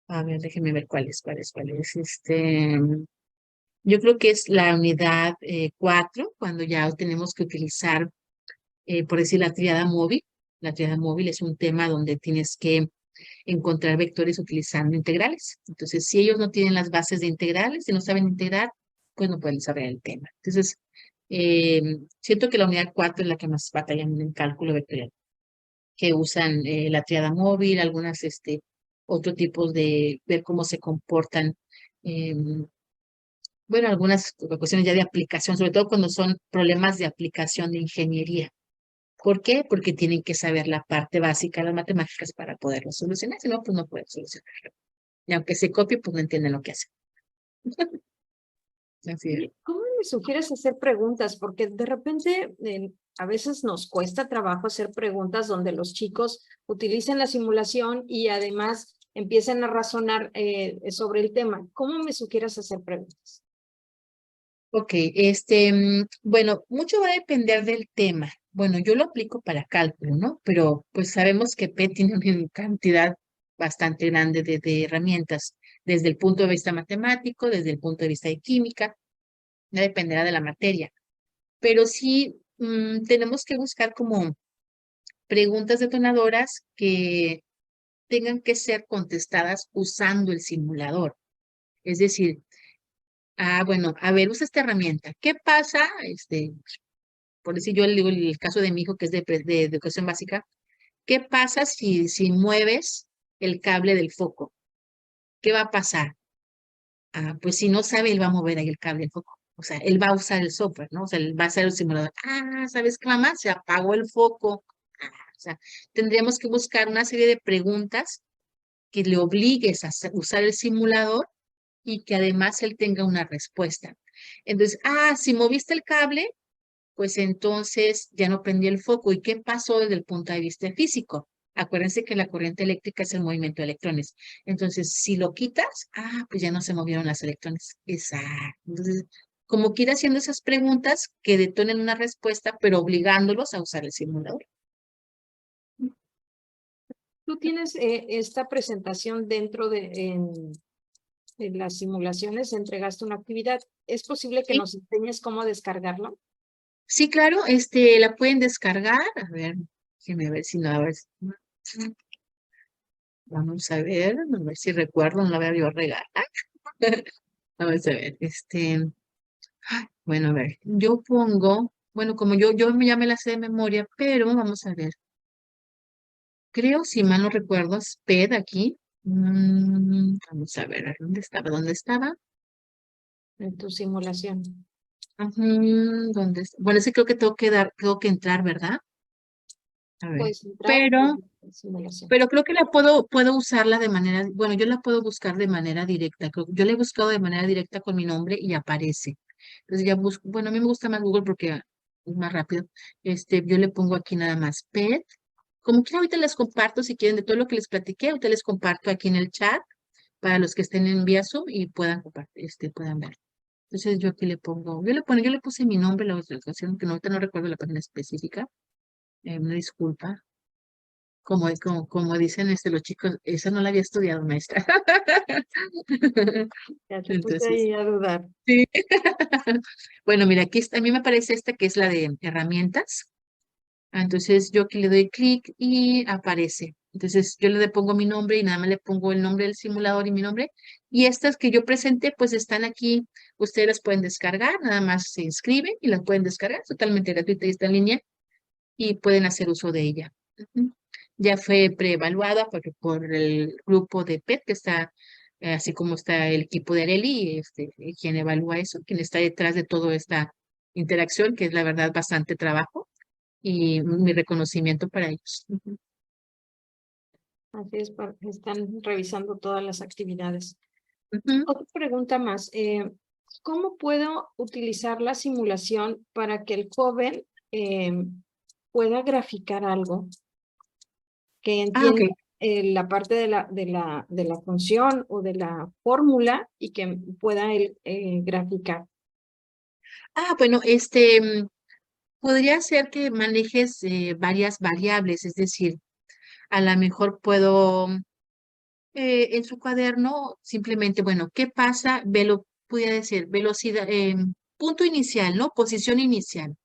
a ver, déjenme ver cuál es. Yo creo que es la unidad 4, cuando ya tenemos que utilizar, por decir, la tríada móvil. La tríada móvil es un tema donde tienes que encontrar vectores utilizando integrales. Entonces, si ellos no tienen las bases de integrales, si no saben integrar, pues no pueden desarrollar el tema. Entonces, siento que la unidad 4 es la que más batallan en cálculo vectorial, que usan la triada móvil, algunas, otro tipos de ver cómo se comportan, bueno, algunas cuestiones ya de aplicación, sobre todo cuando son problemas de aplicación de ingeniería. ¿Por qué? Porque tienen que saber la parte básica de las matemáticas para poderlo solucionar, si no, pues no pueden solucionarlo. Y aunque se copie, pues no entienden lo que hacen. Así es. ¿Cómo me sugieres hacer preguntas? Porque de repente a veces nos cuesta trabajo hacer preguntas donde los chicos utilicen la simulación y además empiecen a razonar sobre el tema. ¿Cómo me sugieres hacer preguntas? Ok, bueno, mucho va a depender del tema. Bueno, yo lo aplico para cálculo, ¿no? Pero pues sabemos que P tiene una cantidad bastante grande de herramientas, desde el punto de vista matemático, desde el punto de vista de química, ya dependerá de la materia. Pero sí tenemos que buscar como preguntas detonadoras que tengan que ser contestadas usando el simulador. Es decir, bueno, a ver, usa esta herramienta. ¿Qué pasa? Por decir yo le digo el caso de mi hijo que es de educación básica. ¿Qué pasa si mueves el cable del foco? ¿Qué va a pasar? Pues si no sabe, él va a mover ahí el cable del foco. O sea, él va a usar el software, ¿no? O sea, él va a hacer el simulador. ¿Sabes qué, mamá? Se apagó el foco. O sea, tendríamos que buscar una serie de preguntas que le obligues a usar el simulador y que además él tenga una respuesta. Entonces, si moviste el cable, pues entonces ya no prendió el foco. ¿Y qué pasó desde el punto de vista físico? Acuérdense que la corriente eléctrica es el movimiento de electrones. Entonces, si lo quitas, pues ya no se movieron las electrones. Exacto. Entonces, como que ir haciendo esas preguntas que detonen una respuesta, pero obligándolos a usar el simulador. Tú tienes esta presentación dentro en las simulaciones, entregaste una actividad. ¿Es posible que Sí, nos enseñes cómo descargarlo? sí, claro, la pueden descargar. A ver, déjenme ver si no, a ver. Vamos a ver si recuerdo, no la voy a yo regalar. Vamos a ver, bueno, a ver, yo pongo, bueno, como yo ya me la sé de memoria, pero vamos a ver, creo, si mal no recuerdo, es PED aquí. Vamos a ver, ¿dónde estaba? ¿Dónde estaba? En tu simulación. Bueno, sí creo que tengo que entrar, ¿verdad? A ver, Puedes entrar pero, en la simulación. pero creo que puedo usarla de manera, bueno, yo la puedo buscar de manera directa. Yo la he buscado de manera directa con mi nombre y aparece. Entonces ya busco, bueno, a mí me gusta más Google porque es más rápido. Yo le pongo aquí nada más PET. Como quiera, ahorita les comparto, si quieren, de todo lo que les platiqué, ahorita les comparto aquí en el chat para los que estén en vía Zoom y puedan compartir, puedan ver. Entonces yo aquí le pongo, yo le puse mi nombre, la ocasión, que no, ahorita no recuerdo la página específica. Una disculpa. Como dicen los chicos, esa no la había estudiado, maestra. Ya te puse Entonces, ahí a dudar. sí. Bueno, mira, aquí está, a mí me aparece esta que es la de herramientas. Entonces yo aquí le doy clic y aparece. Entonces yo le pongo mi nombre y nada más le pongo el nombre del simulador y mi nombre. Y estas que yo presenté pues están aquí. Ustedes las pueden descargar, nada más se inscriben y las pueden descargar. Es totalmente gratuita y está en línea y pueden hacer uso de ella. Ujú. Ya fue preevaluada por el grupo de PET que está, así como está el equipo de Areli, quien evalúa eso, quien está detrás de toda esta interacción, que es la verdad bastante trabajo y mi reconocimiento para ellos. Ujú. Así es, están revisando todas las actividades. Ujú. Otra pregunta más. ¿Cómo puedo utilizar la simulación para que el joven pueda graficar algo que Ok. entienda la parte de la función o de la fórmula y que pueda él graficar? Bueno, podría ser que manejes varias variables, es decir, a lo mejor puedo en su cuaderno, simplemente, bueno, ¿qué pasa? Pudiera decir, velocidad, punto inicial, ¿no? Posición inicial.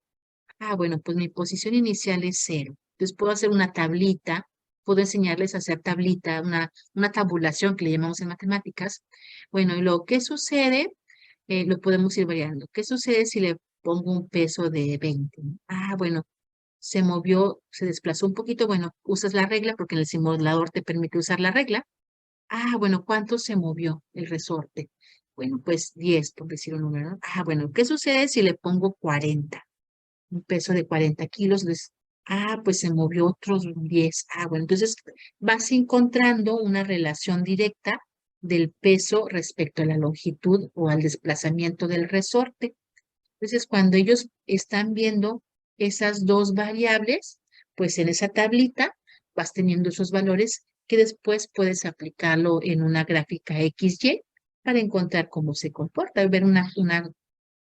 Bueno, pues mi posición inicial es 0. Entonces puedo hacer una tablita puedo enseñarles a hacer tablita, una tabulación que le llamamos en matemáticas. Bueno, y lo que sucede, lo podemos ir variando. ¿Qué sucede si le pongo un peso de 20? Ah, bueno, se movió, se desplazó un poquito. Bueno, usas la regla porque en el simulador te permite usar la regla. Ah, bueno, ¿cuánto se movió el resorte? Bueno, pues 10, por decir un número, ¿no? Ah, bueno, ¿qué sucede si le pongo 40? Un peso de 40 kilos, pues se movió otros 10. Ah, bueno, entonces vas encontrando una relación directa del peso respecto a la longitud o al desplazamiento del resorte. Entonces, cuando ellos están viendo esas dos variables, pues en esa tablita vas teniendo esos valores que después puedes aplicarlo en una gráfica XY para encontrar cómo se comporta, ver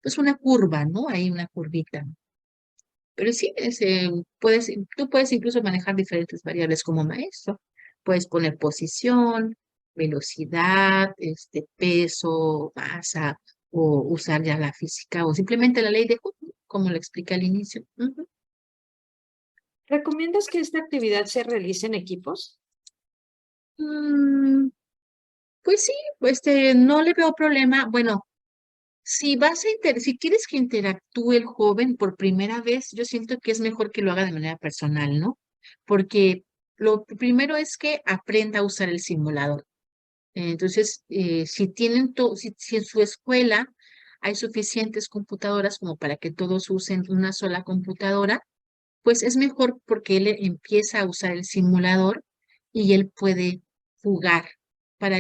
pues una curva, ¿no? Hay una curvita. Pero sí, tú puedes incluso manejar diferentes variables como maestro. Puedes poner posición, velocidad, peso, masa, o usar ya la física, o simplemente la ley de Hooke, como lo expliqué al inicio. Ujú. ¿Recomiendas que esta actividad se realice en equipos? Mm, pues sí, no le veo problema. Bueno, si quieres que interactúe el joven por primera vez, yo siento que es mejor que lo haga de manera personal, ¿no? Porque lo primero es que aprenda a usar el simulador. Entonces, si en su escuela hay suficientes computadoras como para que todos usen una sola computadora, pues es mejor porque él empieza a usar el simulador y él puede jugar.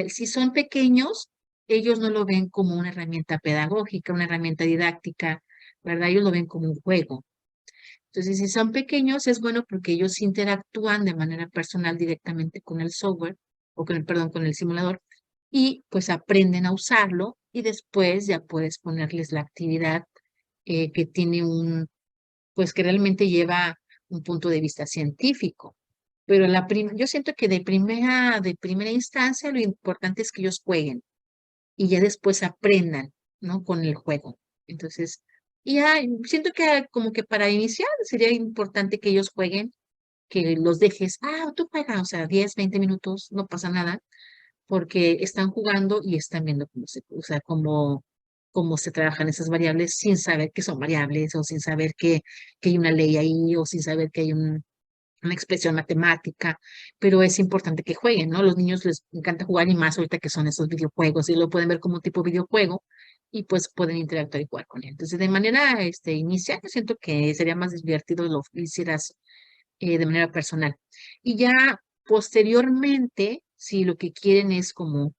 Si son pequeños, ellos no lo ven como una herramienta pedagógica, una herramienta didáctica, ¿verdad? Ellos lo ven como un juego. Entonces, si son pequeños, es bueno porque ellos interactúan de manera personal directamente con el software, o con el simulador, y pues aprenden a usarlo y después ya puedes ponerles la actividad que tiene pues que realmente lleva un punto de vista científico. Pero yo siento que de primera instancia lo importante es que ellos jueguen y ya después aprendan, ¿no? Con el juego. Entonces, ya siento que como que para iniciar sería importante que ellos jueguen, que los dejes, tú juegas, o sea, 10, 20 minutos, no pasa nada, porque están jugando y están viendo o sea, cómo se trabajan esas variables sin saber que son variables o sin saber que hay una ley ahí o sin saber que hay una expresión matemática, pero es importante que jueguen, ¿no? Los niños les encanta jugar y más ahorita que son esos videojuegos y lo pueden ver como un tipo de videojuego y pues pueden interactuar y jugar con él. Entonces, de manera inicial, yo siento que sería más divertido lo hicieras de manera personal. Y ya posteriormente, si lo que quieren es como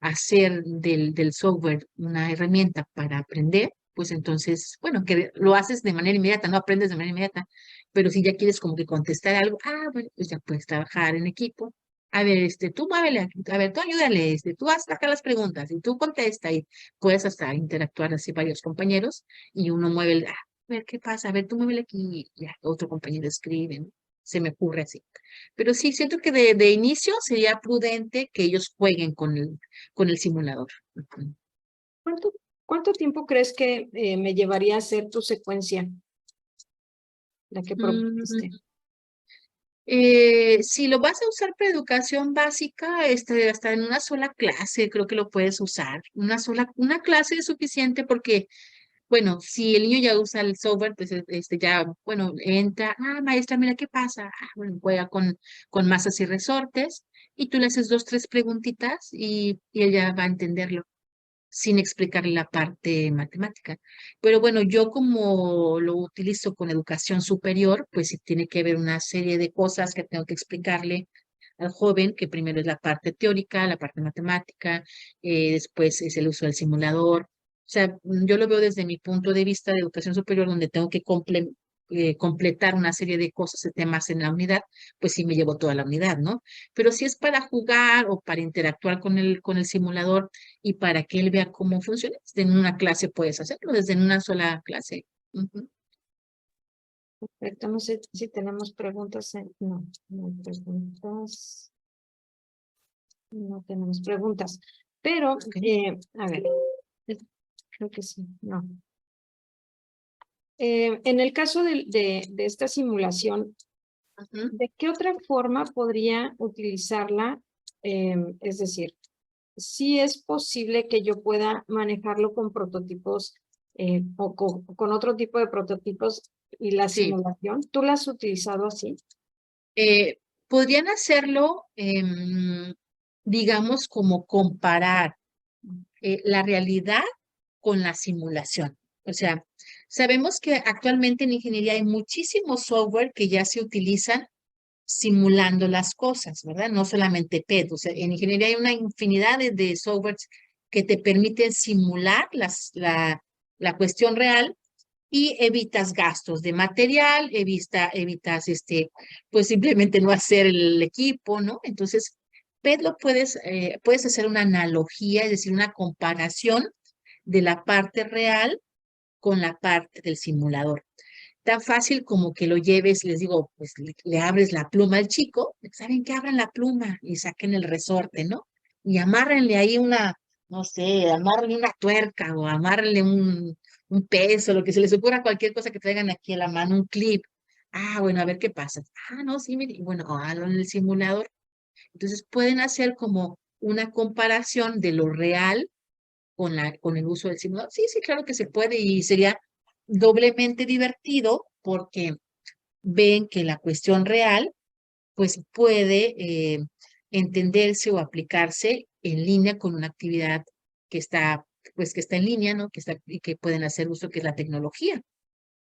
hacer del software una herramienta para aprender, pues entonces, bueno, que lo haces de manera inmediata, no aprendes de manera inmediata, pero si ya quieres como que contestar algo, bueno, pues ya puedes trabajar en equipo. A ver, tú muévele aquí, a ver, tú ayúdale, tú haz acá las preguntas y tú contesta y puedes hasta interactuar así varios compañeros y uno mueve a ver qué pasa, a ver, tú muévele aquí y ya otro compañero escribe, ¿no? Se me ocurre así. Pero sí, siento que de inicio sería prudente que ellos jueguen con el simulador. Ujú. ¿Cuánto, cuánto tiempo crees que me llevaría a hacer tu secuencia, la que Mm, propusiste? si lo vas a usar para educación básica, hasta en una sola clase creo que lo puedes usar. Una clase es suficiente porque, bueno, si el niño ya usa el software, pues ya, bueno, entra, maestra, mira qué pasa. Bueno, juega con masas y resortes y tú le haces 2, 3 preguntitas y él ya va a entenderlo sin explicarle la parte matemática. Pero bueno, yo como lo utilizo con educación superior, pues sí tiene que haber una serie de cosas que tengo que explicarle al joven, que primero es la parte teórica, la parte matemática, después es el uso del simulador. O sea, yo lo veo desde mi punto de vista de educación superior, donde tengo que completar una serie de cosas, de temas en la unidad, pues sí me llevo toda la unidad, ¿no? Pero si es para jugar o para interactuar con el simulador, y para que él vea cómo funciona. En una clase puedes hacerlo, desde en una sola clase. Ujú. Perfecto, no sé si tenemos preguntas. No, no hay preguntas. No tenemos preguntas. Pero, Ok. a ver, creo que sí, no. En el caso de esta simulación, Ujú. ¿De qué otra forma podría utilizarla? Es decir, sí es posible que yo pueda manejarlo con prototipos o con otro tipo de prototipos y la Sí. simulación. ¿Tú la has utilizado así? Eh, Podrían hacerlo, digamos, como comparar la realidad con la simulación. O sea, sabemos que actualmente en ingeniería hay muchísimos software que ya se utilizan simulando las cosas, ¿verdad? No solamente PET. O sea, en ingeniería hay una infinidad de softwares que te permiten simular la cuestión real y evitas gastos de material, evitas pues simplemente no hacer el equipo, ¿no? Entonces, PET lo puedes hacer una analogía, es decir, una comparación de la parte real con la parte del simulador. Tan fácil como que lo lleves, les digo, pues le abres la pluma al chico, ¿saben qué? Abran la pluma y saquen el resorte, ¿no? Y amárrenle ahí no sé, amárrenle una tuerca o amárrenle un peso, lo que se les ocurra, cualquier cosa que traigan aquí a la mano, un clip. Ah, bueno, a ver qué pasa. Ah, no, sí, mire, y bueno, háganlo en el simulador. Entonces pueden hacer como una comparación de lo real con el uso del simulador. Sí, sí, claro que se puede y sería doblemente divertido porque ven que la cuestión real pues puede entenderse o aplicarse en línea con una actividad que está pues que está en línea, ¿no? Que está y que pueden hacer uso que es la tecnología.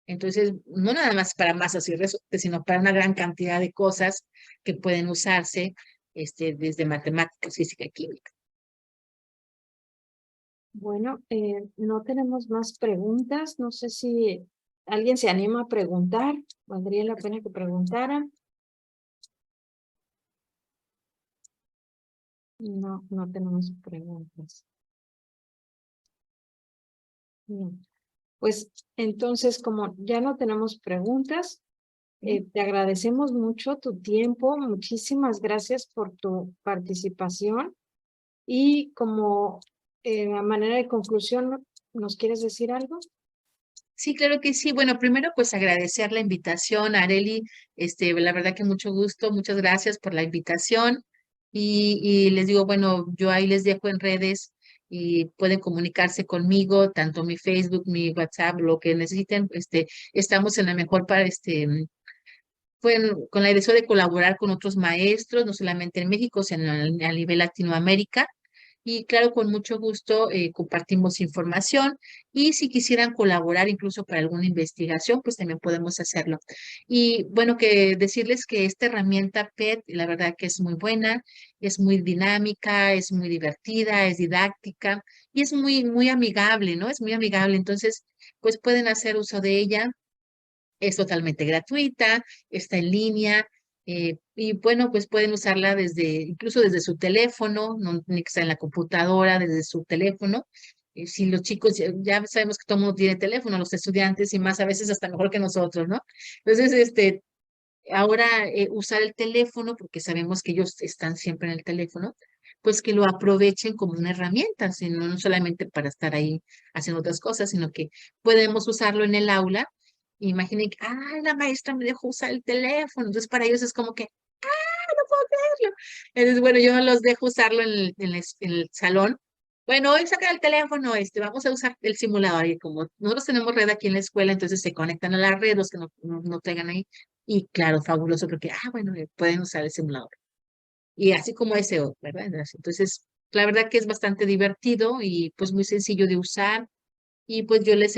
Entonces, no nada más para masas y resortes, sino para una gran cantidad de cosas que pueden usarse desde matemáticas, física y química. Bueno, no tenemos más preguntas. No sé si alguien se anima a preguntar. Valdría la pena que preguntara. No, no tenemos preguntas. No. Pues entonces, como ya no tenemos preguntas, ¿Sí? te agradecemos mucho tu tiempo. Muchísimas gracias por tu participación. Y como a manera de conclusión, ¿nos quieres decir algo? Sí, claro que sí. Bueno, primero pues agradecer la invitación, Areli. La verdad que mucho gusto, muchas gracias por la invitación. Y les digo, bueno, yo ahí les dejo en redes y pueden comunicarse conmigo, tanto mi Facebook, mi WhatsApp, lo que necesiten. Estamos en la mejor para con la idea de colaborar con otros maestros, no solamente en México, sino a nivel Latinoamérica. Y claro, con mucho gusto compartimos información y si quisieran colaborar incluso para alguna investigación, pues también podemos hacerlo. Y bueno, que decirles que esta herramienta PET, la verdad que es muy buena, es muy dinámica, es muy divertida, es didáctica y es muy amigable, ¿no? Es muy amigable. Entonces, pues pueden hacer uso de ella. Es totalmente gratuita, está en línea y bueno, pues pueden usarla incluso desde su teléfono, no tiene que estar en la computadora, desde su teléfono. Si los chicos, ya sabemos que todo el mundo tiene teléfono, los estudiantes y más a veces hasta mejor que nosotros, ¿no? Entonces, ahora usar el teléfono, porque sabemos que ellos están siempre en el teléfono, pues que lo aprovechen como una herramienta, sino no solamente para estar ahí haciendo otras cosas, sino que podemos usarlo en el aula. Imaginen que, la maestra me dejó usar el teléfono. Entonces, para ellos es como que, no puedo creerlo. Entonces, bueno, yo los dejo usarlo en el salón. Bueno, hoy saca el teléfono, vamos a usar el simulador. Y como nosotros tenemos red aquí en la escuela, entonces se conectan a la red, los que no tengan ahí. Y claro, fabuloso, porque, bueno, pueden usar el simulador. Y así como ¿verdad? Entonces, la verdad que es bastante divertido y pues muy sencillo de usar y pues yo les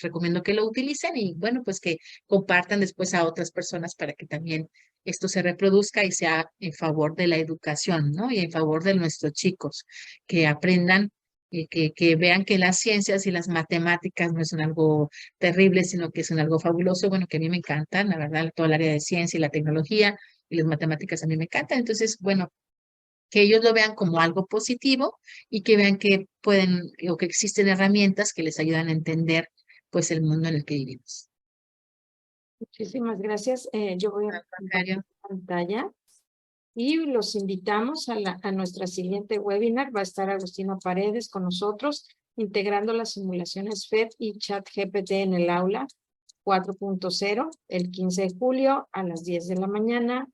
recomiendo que lo utilicen y bueno, pues que compartan después a otras personas para que también esto se reproduzca y sea en favor de la educación, ¿no? Y en favor de nuestros chicos, que aprendan y que vean que las ciencias y las matemáticas no son algo terrible, sino que son algo fabuloso, bueno, que a mí me encantan, la verdad, todo el área de ciencia y la tecnología y las matemáticas a mí me encantan. Entonces, bueno, que ellos lo vean como algo positivo y que vean que pueden o que existen herramientas que les ayudan a entender pues el mundo en el que vivimos. Muchísimas gracias. Yo voy a Al compartir contrario. pantalla y los invitamos a nuestra siguiente webinar. Va a estar Agustina Paredes con nosotros, integrando las simulaciones FED y ChatGPT en el aula. 4.0 el 15 de julio a las 10 de la mañana,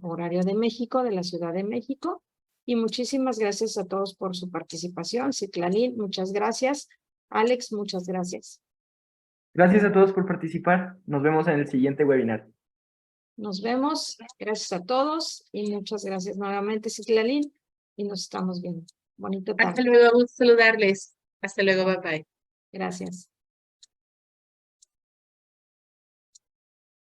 horario de México, de la Ciudad de México. Y muchísimas gracias a todos por su participación. Citlali, muchas gracias. Alex, muchas gracias. Gracias a todos por participar. Nos vemos en el siguiente webinar. Nos vemos. Gracias a todos y muchas gracias nuevamente, Citlali. Y nos estamos viendo. Bonita tarde. Hasta luego, gusto saludarles. Hasta luego, bye bye. Gracias.